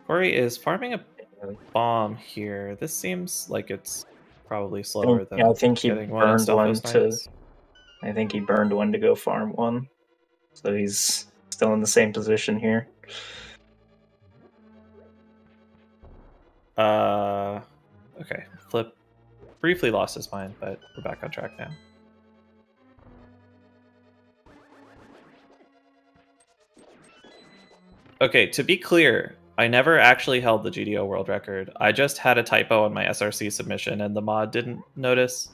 Corey is farming a bomb here. This seems like it's probably slower than I think he getting one in burned one Stelphos to. Nights. I think he burned one to go farm one, so he's still in the same position here. Okay. Flip briefly lost his mind, but we're back on track now. Okay, to be clear, I never actually held the GDO world record. I just had a typo on my SRC submission and the mod didn't notice.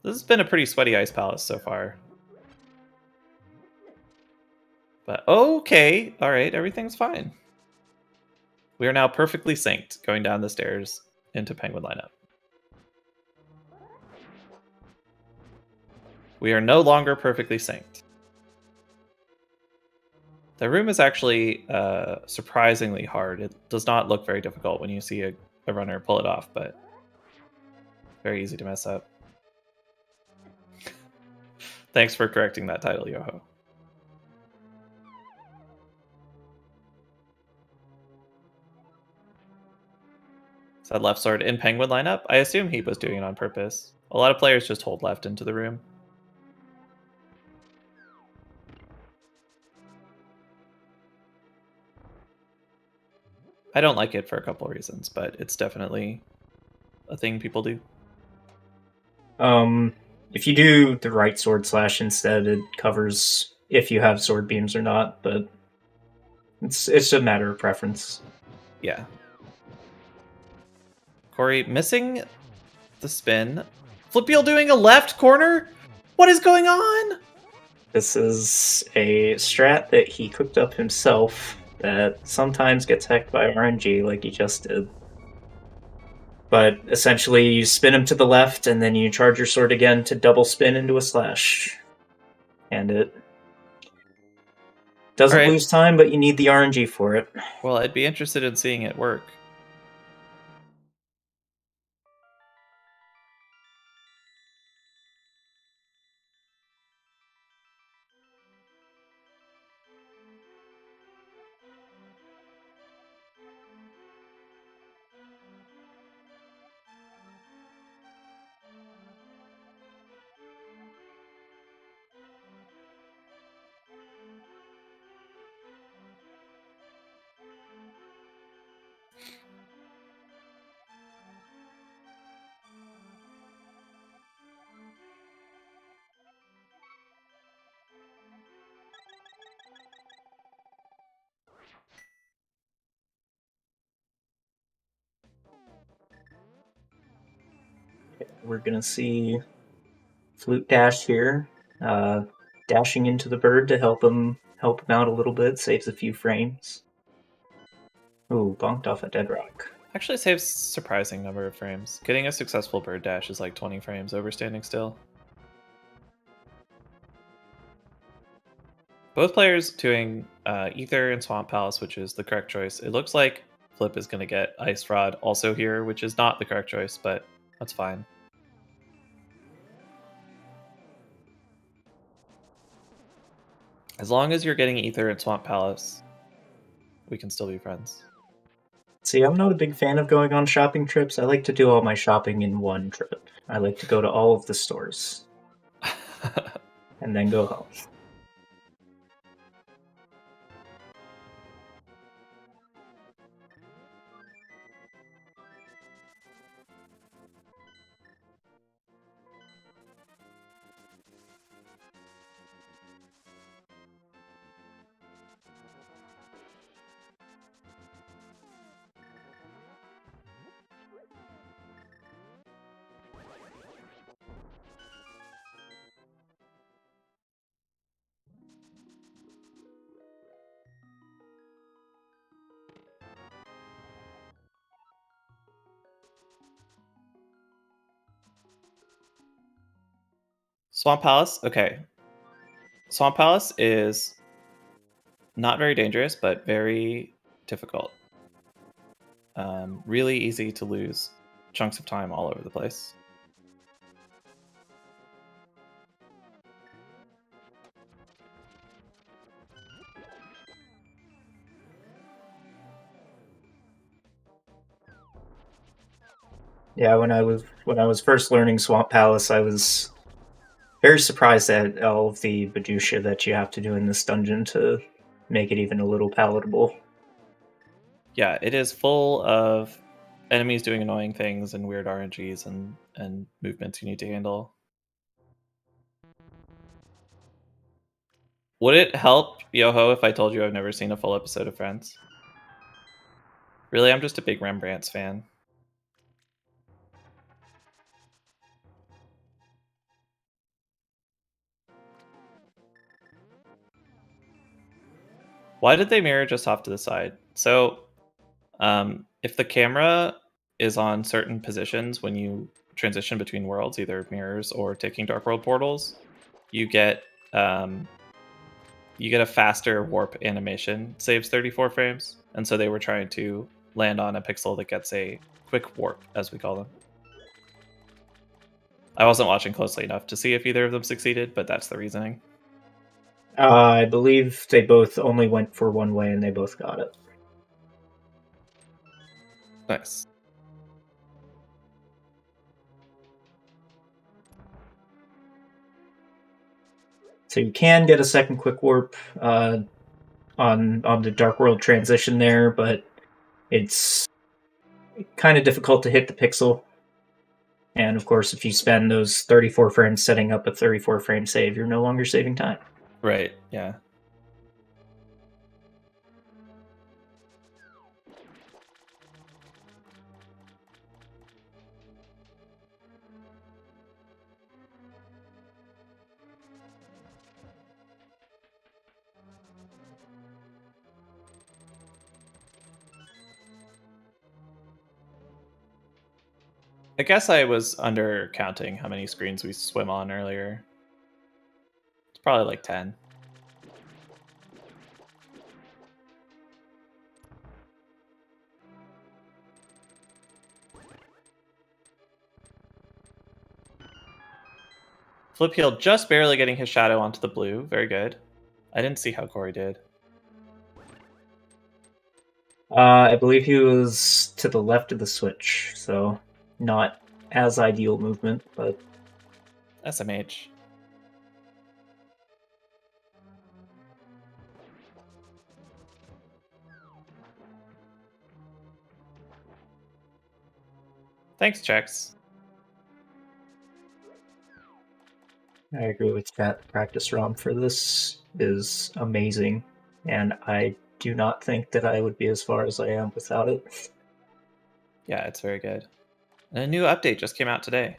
This has been a pretty sweaty Ice Palace so far. But okay, alright, everything's fine. We are now perfectly synced going down the stairs into Penguin lineup. We are no longer perfectly synced. The room is actually surprisingly hard. It does not look very difficult when you see a runner pull it off, but very easy to mess up. Thanks for correcting that title, Yoho. Is that left sword in Penguin lineup? I assume he was doing it on purpose. A lot of players just hold left into the room. I don't like it for a couple of reasons, but it's definitely a thing people do. If you do the right sword slash instead, it covers if you have sword beams or not, but it's a matter of preference. Yeah. Corey missing the spin. Flipheal doing a left corner? What is going on? This is a strat that he cooked up himself that sometimes gets hacked by RNG like he just did. But essentially, you spin him to the left, and then you charge your sword again to double spin into a slash. And it doesn't lose time, but you need the RNG for it. Well, I'd be interested in seeing it work. We're gonna see Flute Dash here, dashing into the bird to help him out a little bit, saves a few frames. Ooh, bonked off a dead rock. Actually saves surprising number of frames. Getting a successful bird dash is like 20 frames over standing still. Both players doing Ether and Swamp Palace, which is the correct choice. It looks like Flip is going to get Ice Rod also here, which is not the correct choice, but that's fine. As long as you're getting Ether and Swamp Palace, we can still be friends. See, I'm not a big fan of going on shopping trips. I like to do all my shopping in one trip. I like to go to all of the stores. And then go home. Swamp Palace? Okay. Swamp Palace is not very dangerous, but very difficult. Really easy to lose chunks of time all over the place. Yeah, when I was first learning Swamp Palace, I was very surprised at all of the minutia that you have to do in this dungeon to make it even a little palatable. Yeah, it is full of enemies doing annoying things and weird RNGs and movements you need to handle. Would it help, Yoho, if I told you I've never seen a full episode of Friends? Really, I'm just a big Rembrandt's fan. Why did they mirror just off to the side? So, if the camera is on certain positions when you transition between worlds, either mirrors or taking Dark World portals, you get a faster warp animation, saves 34 frames, and so they were trying to land on a pixel that gets a quick warp, as we call them. I wasn't watching closely enough to see if either of them succeeded, but that's the reasoning. I believe they both only went for one way and they both got it. Nice. So you can get a second quick warp on the Dark World transition there, but it's kind of difficult to hit the pixel. And of course, if you spend those 34 frames setting up a 34 frame save, you're no longer saving time. Right, yeah. I guess I was under counting how many screens we swim on earlier. It's probably like 10. Flipheal just barely getting his shadow onto the blue. Very good. I didn't see how Corey did. I believe he was to the left of the switch, so not as ideal movement, but SMH. Thanks, Chex. I agree with that. Practice ROM for this is amazing, and I do not think that I would be as far as I am without it. Yeah, it's very good. And a new update just came out today.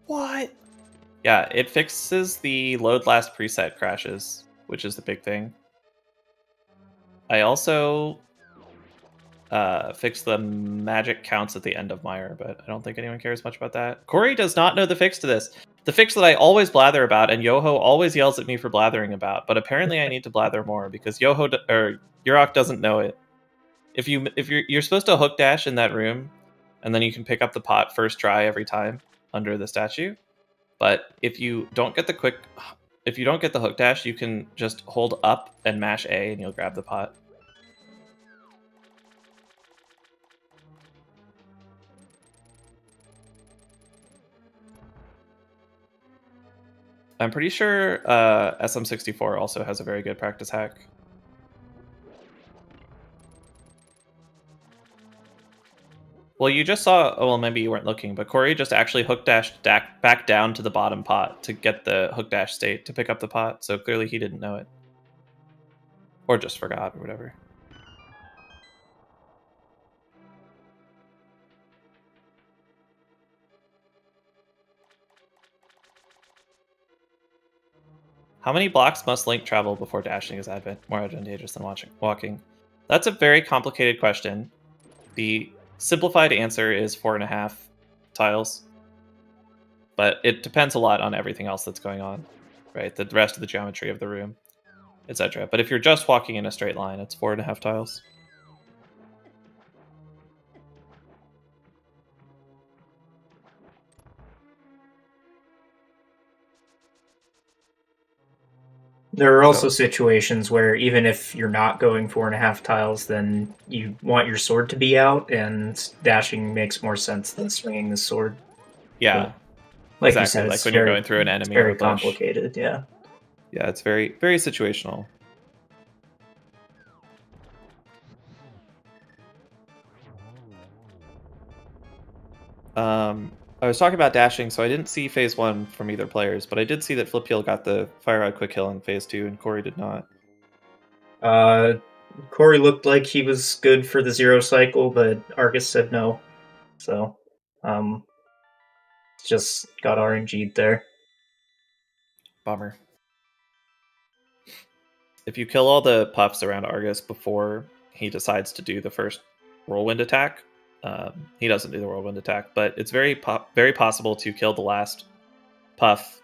What? Yeah, it fixes the load last preset crashes, which is the big thing. I also fixed the magic counts at the end of Mire, but I don't think anyone cares much about that. Corey does not know the fix to this. The fix that I always blather about, and Yoho always yells at me for blathering about, but apparently I need to blather more because Yeroc doesn't know it. If you're supposed to hook dash in that room, and then you can pick up the pot first try every time under the statue. But if you don't get the hook dash, you can just hold up and mash A, and you'll grab the pot. I'm pretty sure SM64 also has a very good practice hack. Well, you just saw, well, maybe you weren't looking, but Corey just actually hook dashed back down to the bottom pot to get the hook dash state to pick up the pot, so clearly he didn't know it. Or just forgot, or whatever. How many blocks must Link travel before dashing is more advantageous than walking? That's a very complicated question. The simplified answer is 4.5 tiles. But it depends a lot on everything else that's going on, right? The rest of the geometry of the room, etc. But if you're just walking in a straight line, it's 4.5 tiles. There are also situations where even if you're not going 4.5 tiles, then you want your sword to be out, and dashing makes more sense than swinging the sword. Yeah, but, like exactly. you said, Like when you're going through an enemy or a very bush. complicated. Yeah. Yeah, it's very, very situational. I was talking about dashing, so I didn't see phase 1 from either players, but I did see that Flipheal got the Fire Rod Quick Hill in phase 2, and Corey did not. Corey looked like he was good for the 0 cycle, but Argus said no. So, just got RNG'd there. Bummer. If you kill all the puffs around Argus before he decides to do the first whirlwind attack, he doesn't do the whirlwind attack, but it's very possible to kill the last puff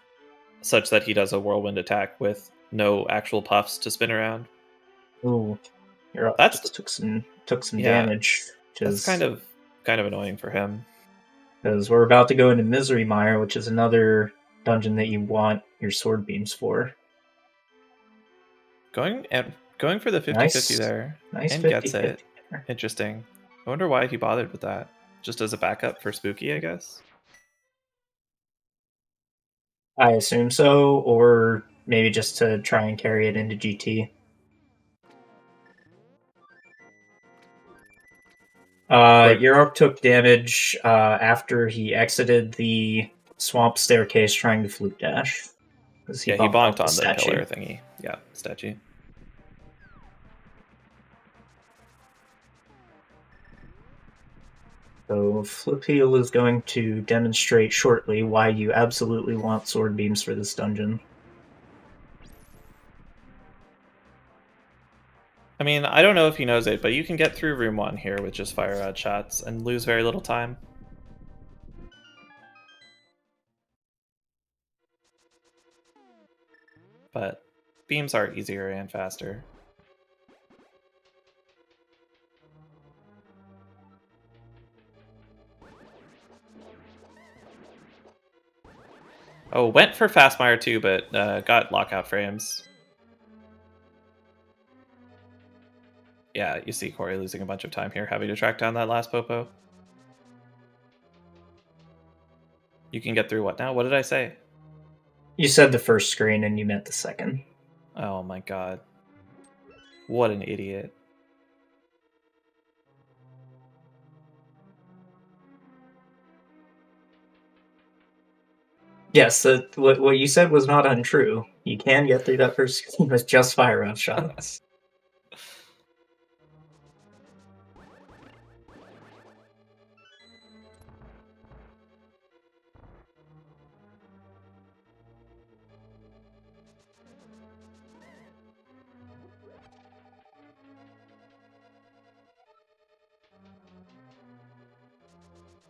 such that he does a whirlwind attack with no actual puffs to spin around. Ooh, Yeroc just took some damage. That's kind of annoying for him. Because we're about to go into Misery Mire, which is another dungeon that you want your sword beams for. Going for the 50-50 there. Nice and 50-50. Gets it. Interesting. I wonder why he bothered with that. Just as a backup for Spooky, I guess? I assume so, or maybe just to try and carry it into GT. Yeroc took damage after he exited the swamp staircase trying to flute dash. He bonked on the pillar thingy. Yeah, statue. So Flipheal is going to demonstrate shortly why you absolutely want sword beams for this dungeon. I mean, I don't know if he knows it, but you can get through room 1 here with just fire rod shots and lose very little time. But beams are easier and faster. Oh, went for Fastmire too, but got lockout frames. Yeah, you see Corey losing a bunch of time here, having to track down that last Popo. You can get through what now? What did I say? You said the first screen and you meant the second. Oh my god. What an idiot. Yes, what you said was not untrue. You can get through that first screen with just fire rod shots.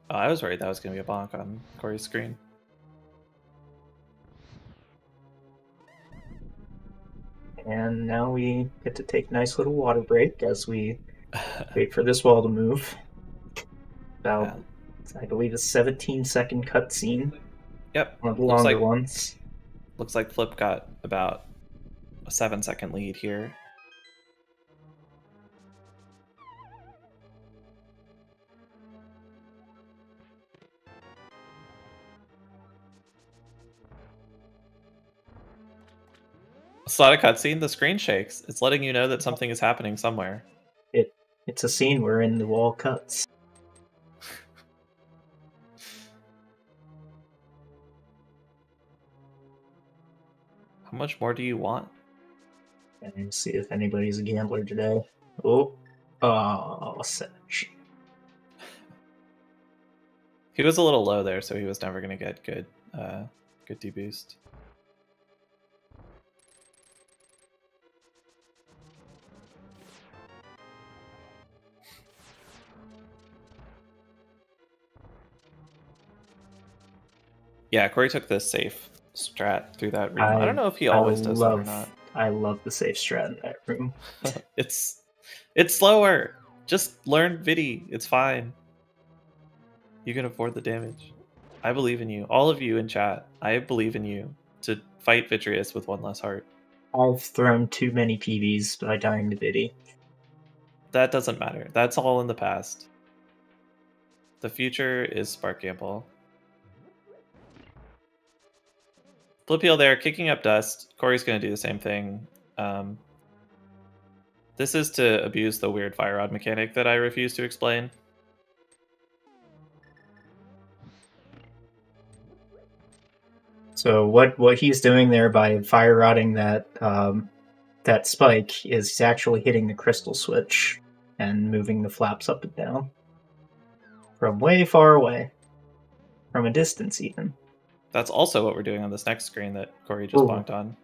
Oh, I was worried that was going to be a bonk on Corey's screen. And now we get to take a nice little water break as we wait for this wall to move. About, I believe, a 17-second cutscene. Yep. One of the longer ones. Looks like Flip got about a 7-second lead here. It's not a cutscene, the screen shakes. It's letting you know that something is happening somewhere. It's a scene wherein the wall cuts. How much more do you want? And see if anybody's a gambler today. Sedge. He was a little low there, so he was never going to get good deboost. Yeah, Corey took the safe strat through that room. I don't know if he always does that or not. I love the safe strat in that room. It's slower. Just learn Vidi. It's fine. You can afford the damage. I believe in you. All of you in chat, I believe in you to fight Vitreous with one less heart. I've thrown too many PBs by dying to Vidi. That doesn't matter. That's all in the past. The future is Spark Gamble. Flipheal there, kicking up dust. Corey's going to do the same thing. This is to abuse the weird fire rod mechanic that I refuse to explain. So what he's doing there by fire rodding that that spike is he's actually hitting the crystal switch and moving the flaps up and down from way far away, from a distance even. That's also what we're doing on this next screen that Corey just bonked on.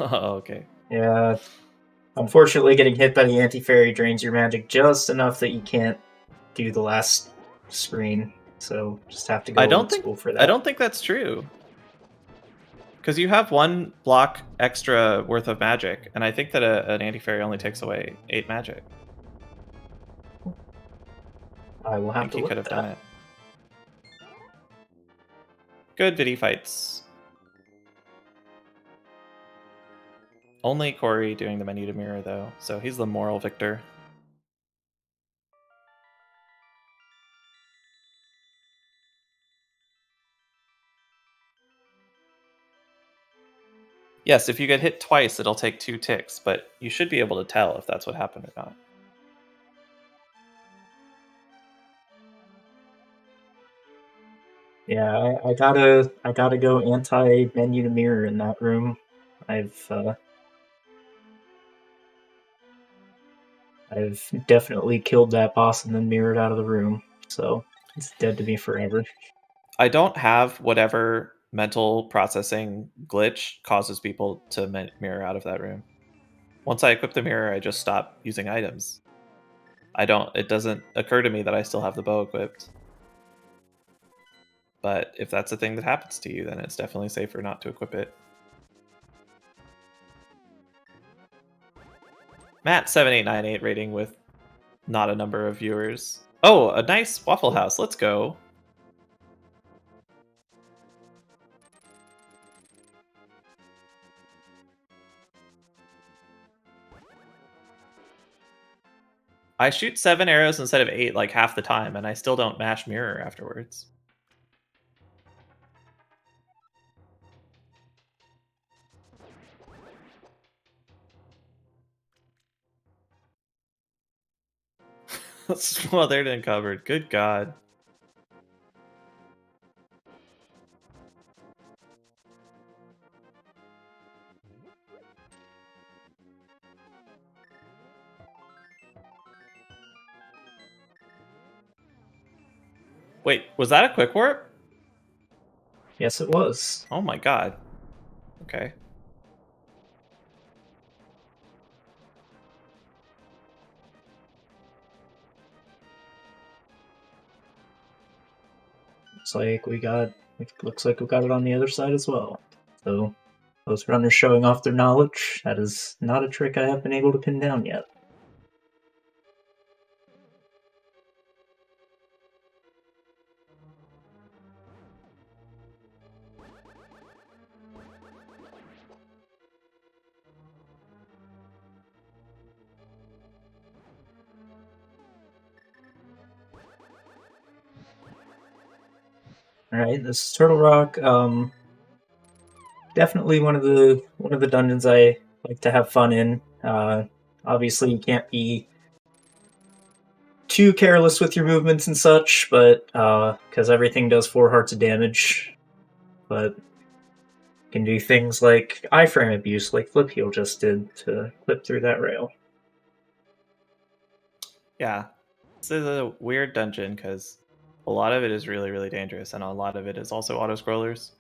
Oh, okay. Yeah. Unfortunately, getting hit by the anti-fairy drains your magic just enough that you can't do the last screen. So just have to go old school for that. I don't think that's true. Because you have 1 block extra worth of magic, and I think that an anti-fairy only takes away 8 magic. I will have to look could have at done it. Good Vidi fights. Only Corey doing the menu to mirror, though, so he's the moral victor. Yes, if you get hit twice, it'll take 2 ticks, but you should be able to tell if that's what happened or not. Yeah, I gotta go anti menu to mirror in that room. I've definitely killed that boss and then mirrored out of the room, so it's dead to me forever. I don't have whatever mental processing glitch causes people to mirror out of that room. Once I equip the mirror, I just stop using items. It doesn't occur to me that I still have the bow equipped. But if that's a thing that happens to you, then it's definitely safer not to equip it. Matt7898 rating with not a number of viewers. Oh, a nice Waffle House. Let's go. I shoot 7 arrows instead of 8 like half the time, and I still don't mash mirror afterwards. Smothered and covered. Good God. Wait, was that a quick warp? Yes, it was. Oh my God. Okay. Looks like we got it on the other side as well. So those runners showing off their knowledge, that is not a trick I have been able to pin down yet. Alright, this is Turtle Rock. Definitely one of the dungeons I like to have fun in. Obviously, you can't be too careless with your movements and such, but because everything does 4 hearts of damage. But you can do things like iframe abuse, like Flipheal just did, to clip through that rail. Yeah, this is a weird dungeon because a lot of it is really, really dangerous, and a lot of it is also auto-scrollers.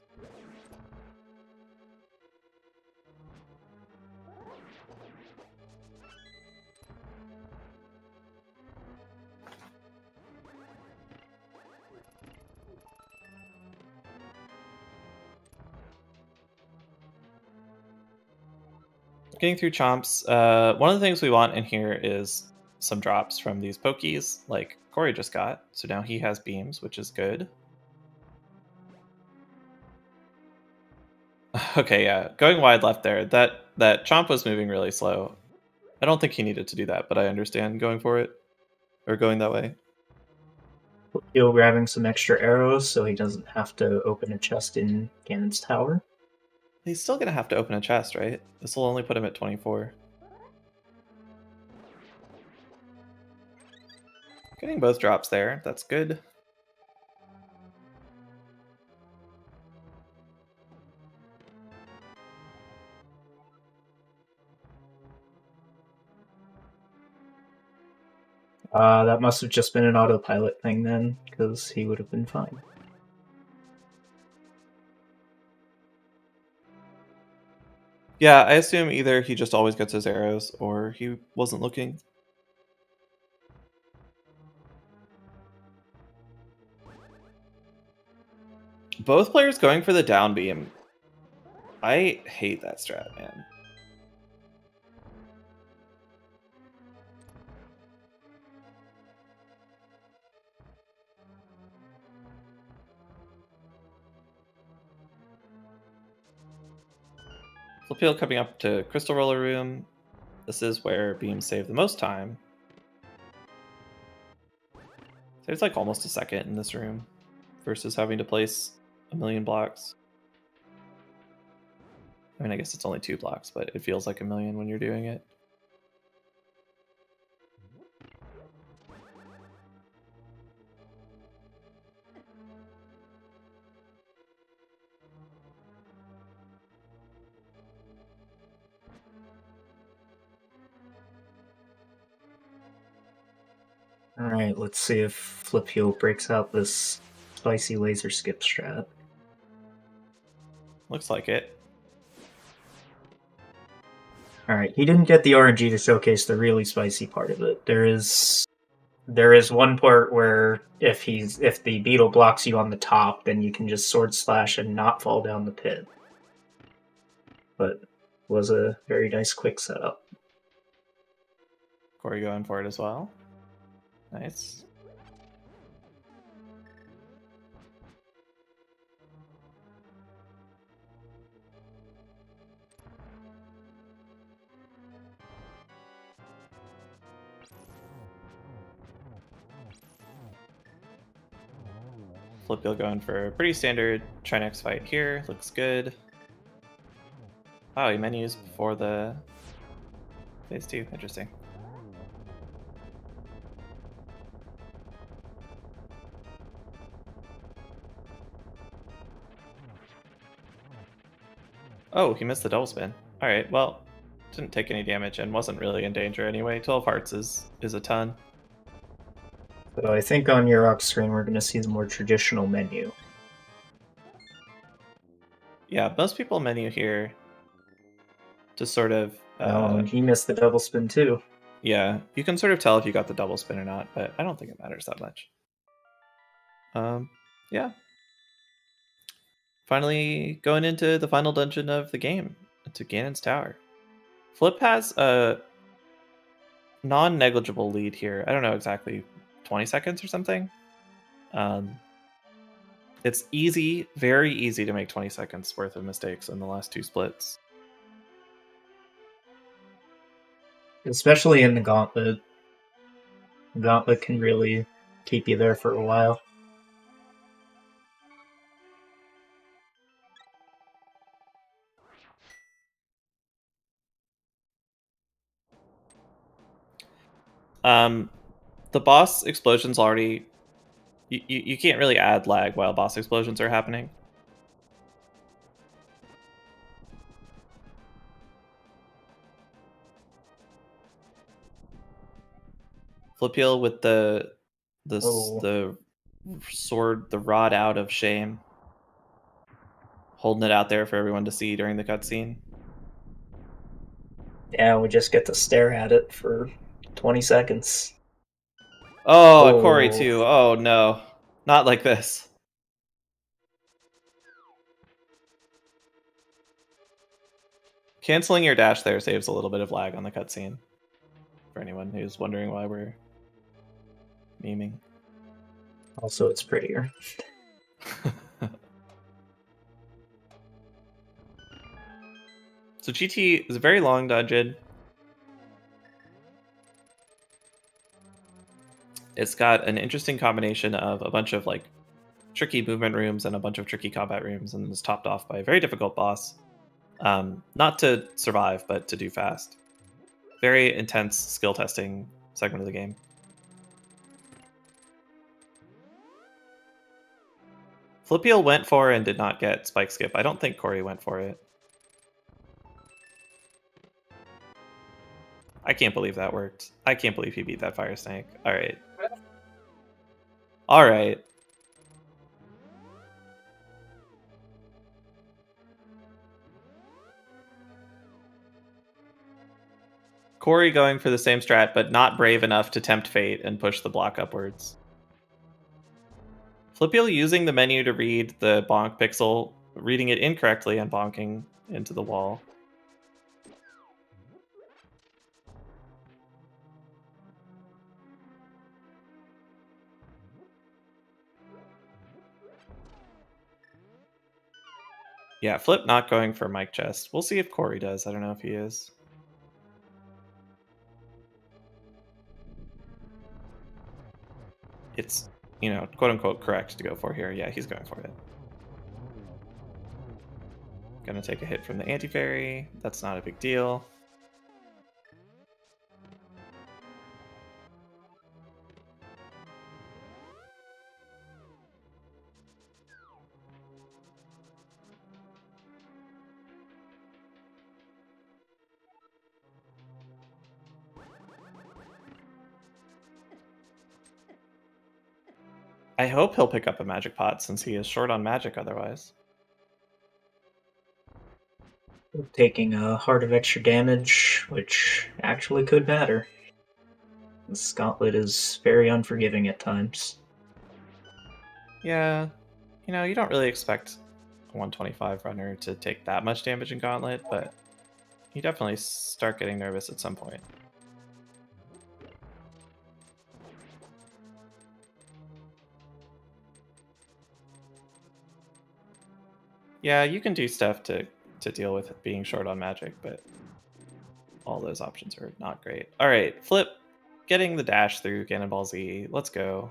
Getting through chomps. One of the things we want in here is some drops from these pokies, like Corey just got. So now he has beams, which is good. Okay, yeah, going wide left there. That chomp was moving really slow. I don't think he needed to do that, but I understand going for it or going that way. Flipheal grabbing some extra arrows so he doesn't have to open a chest in Ganon's tower. He's still gonna have to open a chest, right? This will only put him at 24. Getting both drops there. That's good. That must have just been an autopilot thing then, because he would have been fine. Yeah, I assume either he just always gets his arrows or he wasn't looking. Both players going for the down beam. I hate that strat, man. Flipheal coming up to Crystal Roller Room. This is where beams save the most time. There's like almost a second in this room versus having to place a million blocks. I mean, I guess it's only 2 blocks, but it feels like a million when you're doing it. Alright, let's see if Flipheal breaks out this spicy laser skip strat. Looks like it. Alright, he didn't get the RNG to showcase the really spicy part of it. There is one part where if the beetle blocks you on the top, then you can just sword slash and not fall down the pit. But was a very nice quick setup. Corey going for it as well. Nice. Flipheal going for a pretty standard Trinex fight here. Looks good. Wow, he menus before the phase 2. Interesting. Oh, he missed the double spin. Alright, well, didn't take any damage and wasn't really in danger anyway. 12 hearts is a ton. So I think on Yeroc's screen we're going to see the more traditional menu. Yeah, most people menu here to sort of... Oh, and he missed the double spin too. Yeah, you can sort of tell if you got the double spin or not, but I don't think it matters that much. Yeah. Finally going into the final dungeon of the game, to Ganon's Tower. Flip has a non-negligible lead here. I don't know exactly, 20 seconds or something. It's easy, very easy to make 20 seconds worth of mistakes in the last 2 splits. Especially in the gauntlet. The gauntlet can really keep you there for a while. The boss explosions already... You can't really add lag while boss explosions are happening. Flipheal with the sword, the rod out of shame. Holding it out there for everyone to see during the cutscene. Yeah, we just get to stare at it for 20 seconds. Oh, Corey too. Oh no. Not like this. Canceling your dash there saves a little bit of lag on the cutscene. For anyone who's wondering why we're memeing. Also, it's prettier. So GT is a very long dungeon. It's got an interesting combination of a bunch of like tricky movement rooms and a bunch of tricky combat rooms, and is topped off by a very difficult boss. Not to survive, but to do fast. Very intense skill testing segment of the game. Flipheal went for and did not get Spike Skip. I don't think Corey went for it. I can't believe that worked. I can't believe he beat that Fire Snake. Alright. Alright. Corey going for the same strat, but not brave enough to tempt fate and push the block upwards. Flipheal using the menu to read the bonk pixel, reading it incorrectly and bonking into the wall. Yeah, Flip not going for Mike Chest. We'll see if Corey does. I don't know if he is. It's, you know, quote unquote correct to go for here. Yeah, he's going for it. Gonna take a hit from the anti-fairy. That's not a big deal. I hope he'll pick up a magic pot since he is short on magic otherwise. Taking a heart of extra damage, which actually could matter. This gauntlet is very unforgiving at times. Yeah, you know, you don't really expect a 125 runner to take that much damage in Gauntlet, but you definitely start getting nervous at some point. Yeah, you can do stuff to deal with being short on magic, but all those options are not great. All right, Flip, getting the dash through Cannonball Z. Let's go.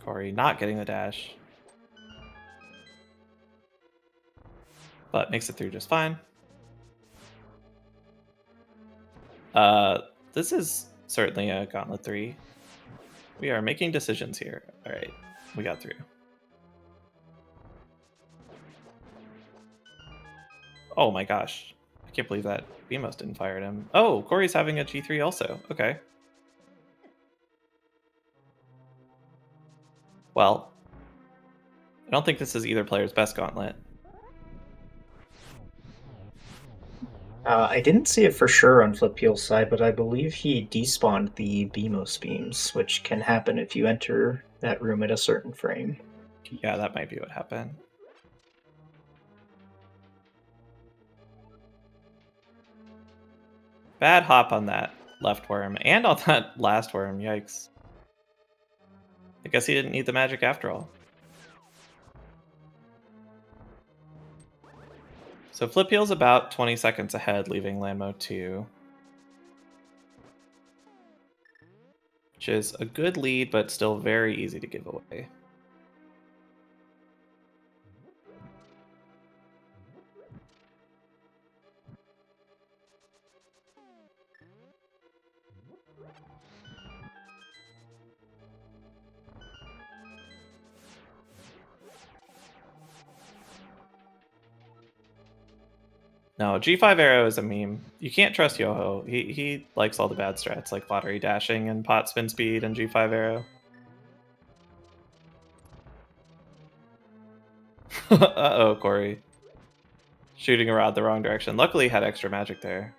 Corey not getting the dash, but makes it through just fine. This is certainly a Gauntlet 3. We are making decisions here. All right, we got through. Oh my gosh. I can't believe that Beamos didn't fire at him. Oh, Corey's having a G3 also. Okay. Well, I don't think this is either player's best Gauntlet. I didn't see it for sure on Flipheal's side, but I believe he despawned the Beamos beams, which can happen if you enter that room at a certain frame. Yeah, that might be what happened. Bad hop on that left worm and on that last worm. Yikes. I guess he didn't need the magic after all. So Flipheal's about 20 seconds ahead, leaving land mode 2. Which is a good lead, but still very easy to give away. No, G5 arrow is a meme. You can't trust Yoho. He likes all the bad strats like lottery dashing and pot spin speed and G5 arrow. Uh-oh, Corey. Shooting a rod the wrong direction. Luckily he had extra magic there.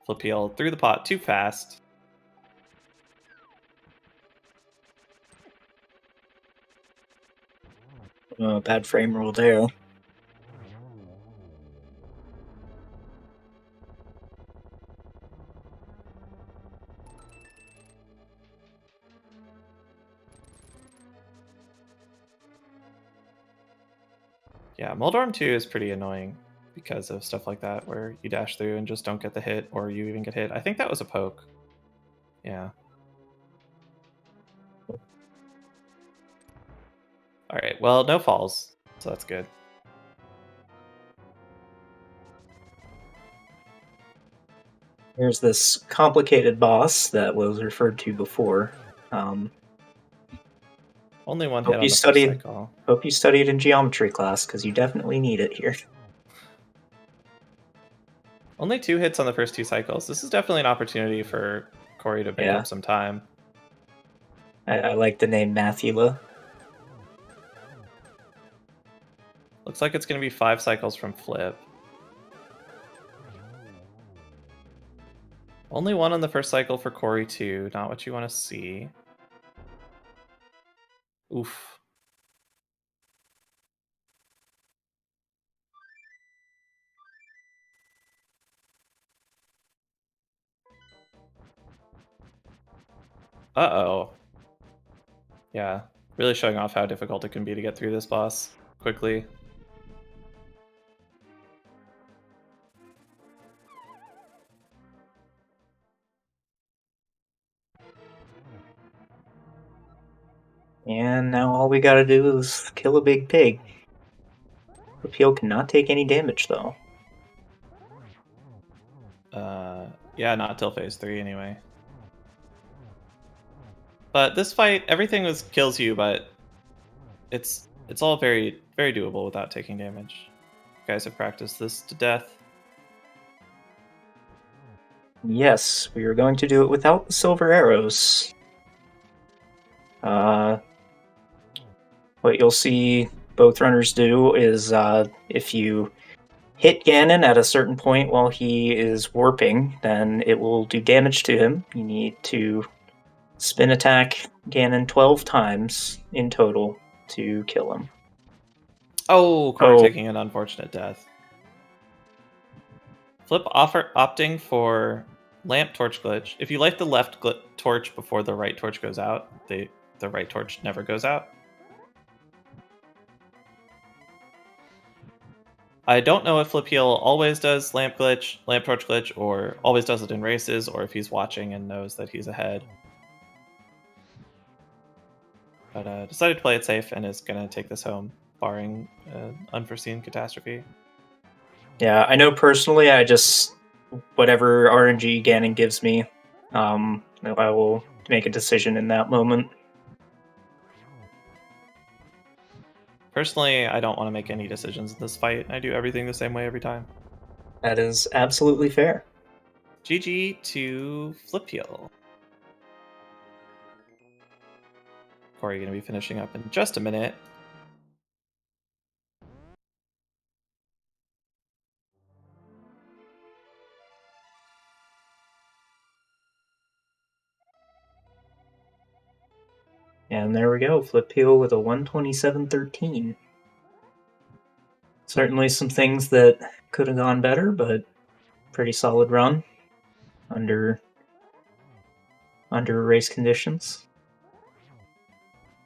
Flipheal through the pot too fast. Bad frame roll there. Yeah, Moldorm 2 is pretty annoying because of stuff like that, where you dash through and just don't get the hit, or you even get hit. I think that was a poke. Yeah. Alright, well, no falls, so that's good. Here's this complicated boss that was referred to before. Only one Hope hit on you the studied- first cycle. Hope you studied in geometry class, because you definitely need it here. Only 2 hits on the first 2 cycles. This is definitely an opportunity for Corey to make up some time. I like the name Mathula. Looks like it's going to be 5 cycles from Flip. Only 1 on the first cycle for Corey too. Not what you want to see. Oof. Uh-oh. Yeah, really showing off how difficult it can be to get through this boss quickly. And now all we gotta do is kill a big pig. Flipheal cannot take any damage, though. Yeah, not till phase 3 anyway. But this fight, everything kills you, but it's all very, very doable without taking damage. You guys have practiced this to death. Yes, we are going to do it without the silver arrows. What you'll see both runners do is if you hit Ganon at a certain point while he is warping, then it will do damage to him. You need to spin attack Ganon 12 times in total to kill him. Oh, Corey taking an unfortunate death. Flip opting for lamp torch glitch. If you light the left torch before the right torch goes out, the right torch never goes out. I don't know if Flipheal always does lamp torch glitch, or always does it in races, or if he's watching and knows that he's ahead. But decided to play it safe and is going to take this home, barring unforeseen catastrophe. Yeah, I know personally, whatever RNG Ganon gives me, I will make a decision in that moment. Personally, I don't want to make any decisions in this fight. I do everything the same way every time. That is absolutely fair. GG to Flipheal. Corey going to be finishing up in just a minute. And there we go, Flipheal with a 127.13. Certainly some things that could have gone better, but pretty solid run under race conditions.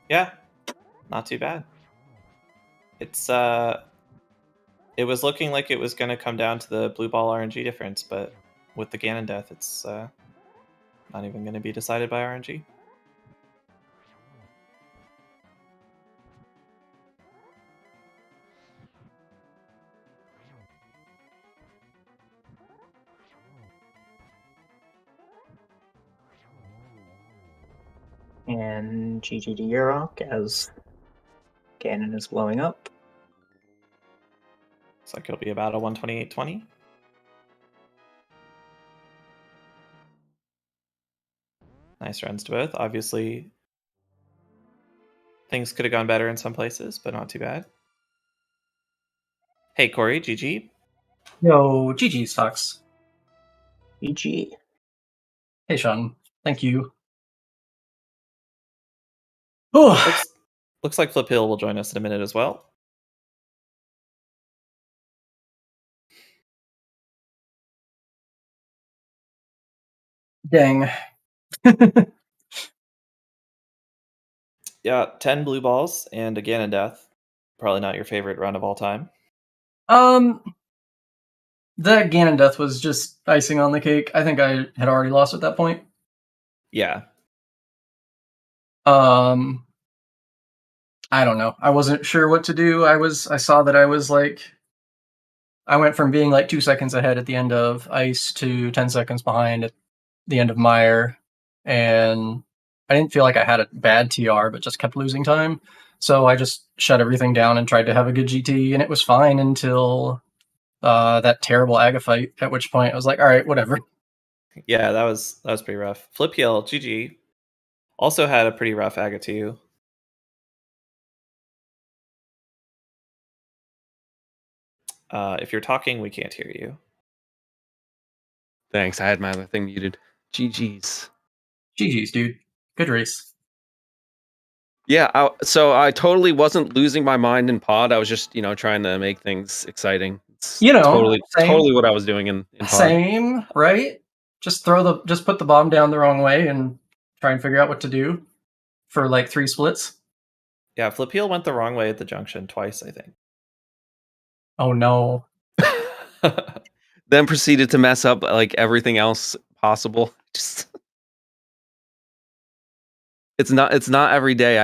Yeah, not too bad. It was looking like it was going to come down to the blue ball RNG difference, but with the Ganon death, it's not even going to be decided by RNG. And GG to Yeroc as Ganon is blowing up. Looks like it'll be about a 128.20. Nice runs to both. Obviously, things could have gone better in some places, but not too bad. Hey, Corey, GG. Yo, GG sucks. GG. Hey, Sean. Thank you. Oh, Looks like Flipheal will join us in a minute as well. dang. Yeah, 10 blue balls and a Ganon death. Probably not your favorite run of all time. The Ganon death was just icing on the cake. I think I had already lost at that point. Yeah. I don't know. I wasn't sure what to do. I saw that I was like, I went from being like 2 seconds ahead at the end of Ice to 10 seconds behind at the end of Mire, and I didn't feel like I had a bad TR, but just kept losing time. So I just shut everything down and tried to have a good GT, and it was fine until that terrible Aga fight, at which point I was like, all right, whatever. Yeah, that was pretty rough. Flipheal, GG. Also had a pretty rough Aga too. If you're talking, we can't hear you. Thanks. I had my other thing muted. GG's. GG's, dude. Good race. Yeah, so I totally wasn't losing my mind in pod. I was just, trying to make things exciting. It's totally what I was doing in pod. Same, right? Just put the bomb down the wrong way and try and figure out what to do for like 3 splits. Yeah, Flipheal went the wrong way at the junction twice, I think. Oh no. Then proceeded to mess up like everything else possible. Just it's not every day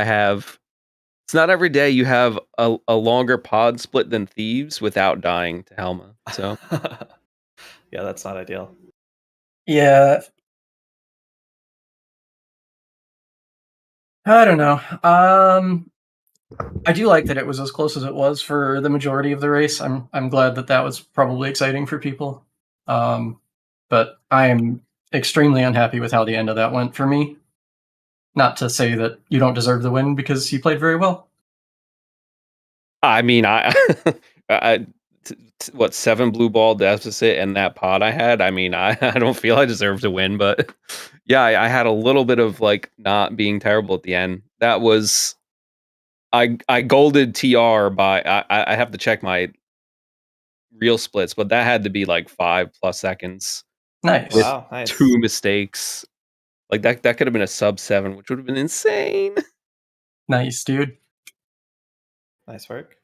it's not every day you have a longer pod split than Thieves without dying to Helma. So yeah, that's not ideal. Yeah. I don't know. I do like that it was as close as it was for the majority of the race. I'm glad that was probably exciting for people. But I am extremely unhappy with how the end of that went for me. Not to say that you don't deserve the win, because you played very well. I mean, what 7 blue ball deficit in that pod I had. I mean, I don't feel I deserve to win, but yeah, I had a little bit of like not being terrible at the end. That was I golded TR by I have to check my real splits, but that had to be like 5+ seconds. Nice. Wow, nice. 2 mistakes. Like that could have been a sub 7, which would have been insane. Nice, dude. Nice work.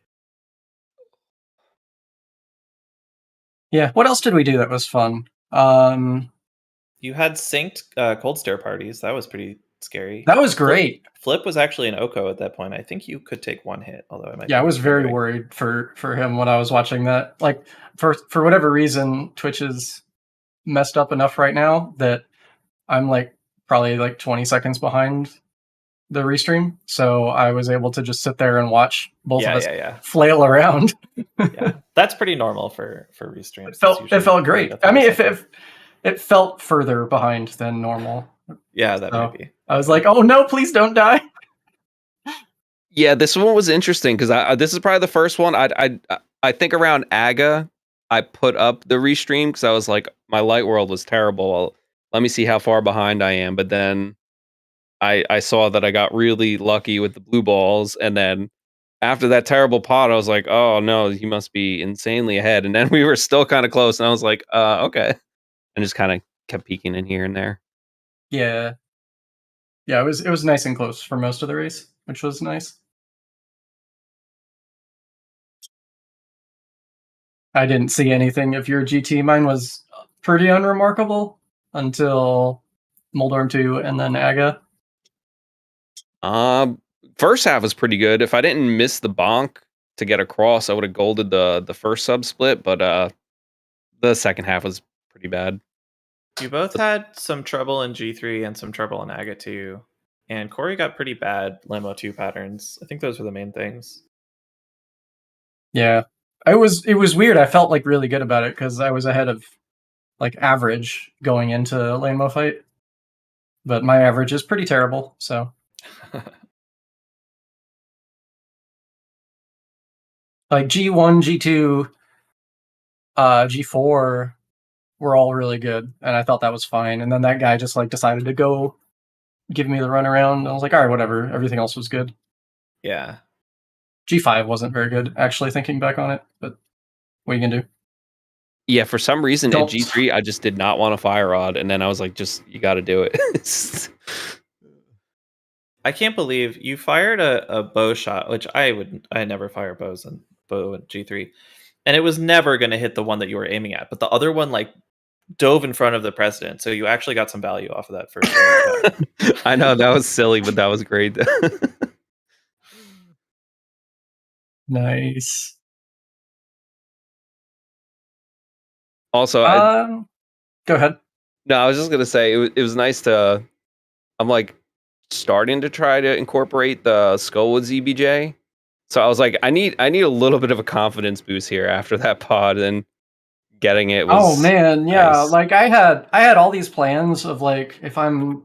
Yeah. What else did we do that was fun? You had synced cold stare parties. That was pretty scary. That was great. Flip was actually an Oko at that point. I think you could take 1 hit, although I might. Yeah, I was very worried for him when I was watching that. Like for whatever reason, Twitch is messed up enough right now that I'm like probably like 20 seconds behind the restream. So I was able to just sit there and watch both of us flail around. Yeah, that's pretty normal for restreams. It felt great. I mean, if it felt further behind than normal. Yeah, that might be. I was like, oh no, please don't die. Yeah, this one was interesting because this is probably the first one I think around Aga I put up the restream because I was like, my light world was terrible. Well, let me see how far behind I am. But then I saw that I got really lucky with the blue balls, and then after that terrible pot, I was like, oh no, you must be insanely ahead. And then we were still kind of close, and I was like, okay, and just kind of kept peeking in here and there. Yeah, it was nice and close for most of the race, which was nice. I didn't see anything of your GT. Mine was pretty unremarkable until Moldorm 2 and then Aga. First half was pretty good. If I didn't miss the bonk to get across, I would have golded the first sub split, but the second half was pretty bad. You both had some trouble in G3 and some trouble in Aga 2. And Corey got pretty bad Limo 2 patterns. I think those were the main things. Yeah. It was weird. I felt like really good about it because I was ahead of like average going into Lanemo fight. But my average is pretty terrible, so. Like G1, G2, G4, were all really good, and I thought that was fine. And then that guy just like decided to go give me the runaround. I was like, all right, whatever. Everything else was good. Yeah. G5 wasn't very good, actually, thinking back on it, but what are you gonna do? Yeah, for some reason Don't- at G3, I just did not want a fire rod, and then I was like, just you got to do it. I can't believe you fired a bow shot, which I never fire bows and bow in G3, and it was never going to hit the one that you were aiming at, but the other one like dove in front of the president, so you actually got some value off of that first shot. I know that was silly, but that was great. Nice. Also, go ahead. no, I was just gonna say it was nice to. I'm like starting to try to incorporate the Skullwood ZBJ, so I was like, I need a little bit of a confidence boost here after that pod, and getting it was. Oh man, yeah. nice. Like I had all these plans of like if I'm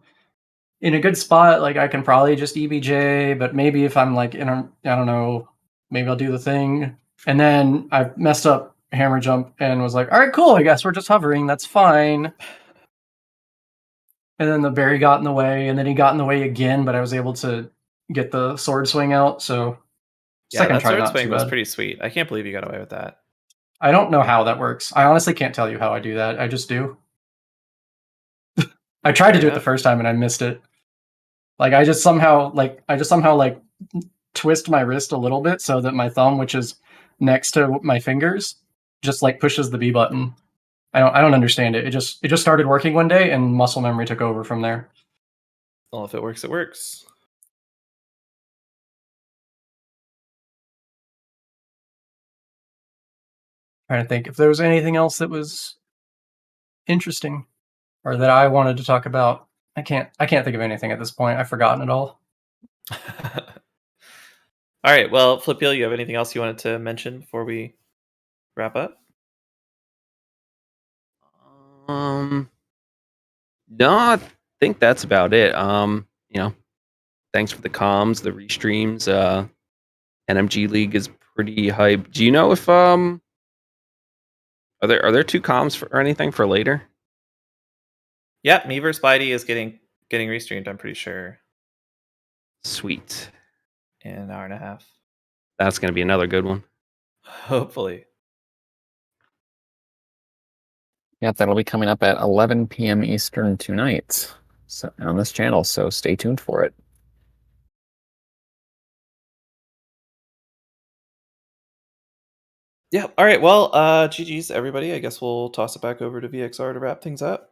in a good spot, like I can probably just EBJ, but maybe if I'm like I don't know, maybe I'll do the thing. And then I messed up hammer jump and was like, all right, cool. I guess we're just hovering. That's fine. And then the berry got in the way, and then he got in the way again, but I was able to get the sword swing out. So Yeah, second that try sword not swing too was bad. pretty sweet. I can't believe you got away with that. I don't know how that works. I honestly can't tell you how I do that. I just do. I tried to do it the first time and I missed it. Like I just somehow twist my wrist a little bit so that my thumb, which is next to my fingers, just like pushes the B button. I don't understand it. It just started working one day and muscle memory took over from there. Well, if it works, it works. Trying to think if there was anything else that was interesting or that I wanted to talk about. I can't think of anything at this point. I've forgotten it all. All right. Well, Flipheal, you have anything else you wanted to mention before we wrap up? No, I think that's about it. Thanks for the comms, the restreams. NMG League is pretty hype. Do you know if are there two comms or anything for later? Yeah, me versus Spidey is getting restreamed, I'm pretty sure. Sweet. In an hour and a half. That's gonna be another good one. Hopefully. Yeah, that'll be coming up at 11 p.m. Eastern tonight, so on this channel. So stay tuned for it. Yeah. All right. Well, GG's everybody. I guess we'll toss it back over to VXR to wrap things up.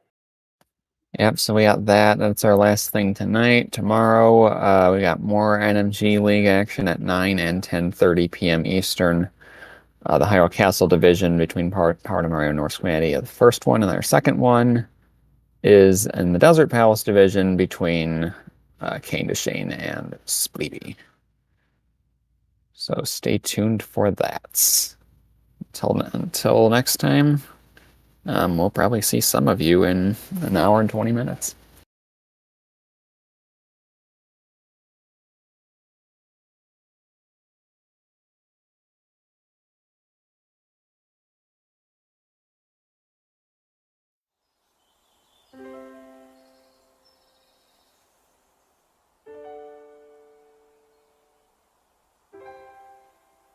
Yep, so we got that. That's our last thing tonight. Tomorrow, we got more NMG League action at 9 and 10:30 p.m. Eastern. The Hyrule Castle division between Power to Mario and North Schematia, the first one, and their second one is in the Desert Palace division between Kane to Shane and Spleeby. So stay tuned for that. Until next time, we'll probably see some of you in an hour and 20 minutes.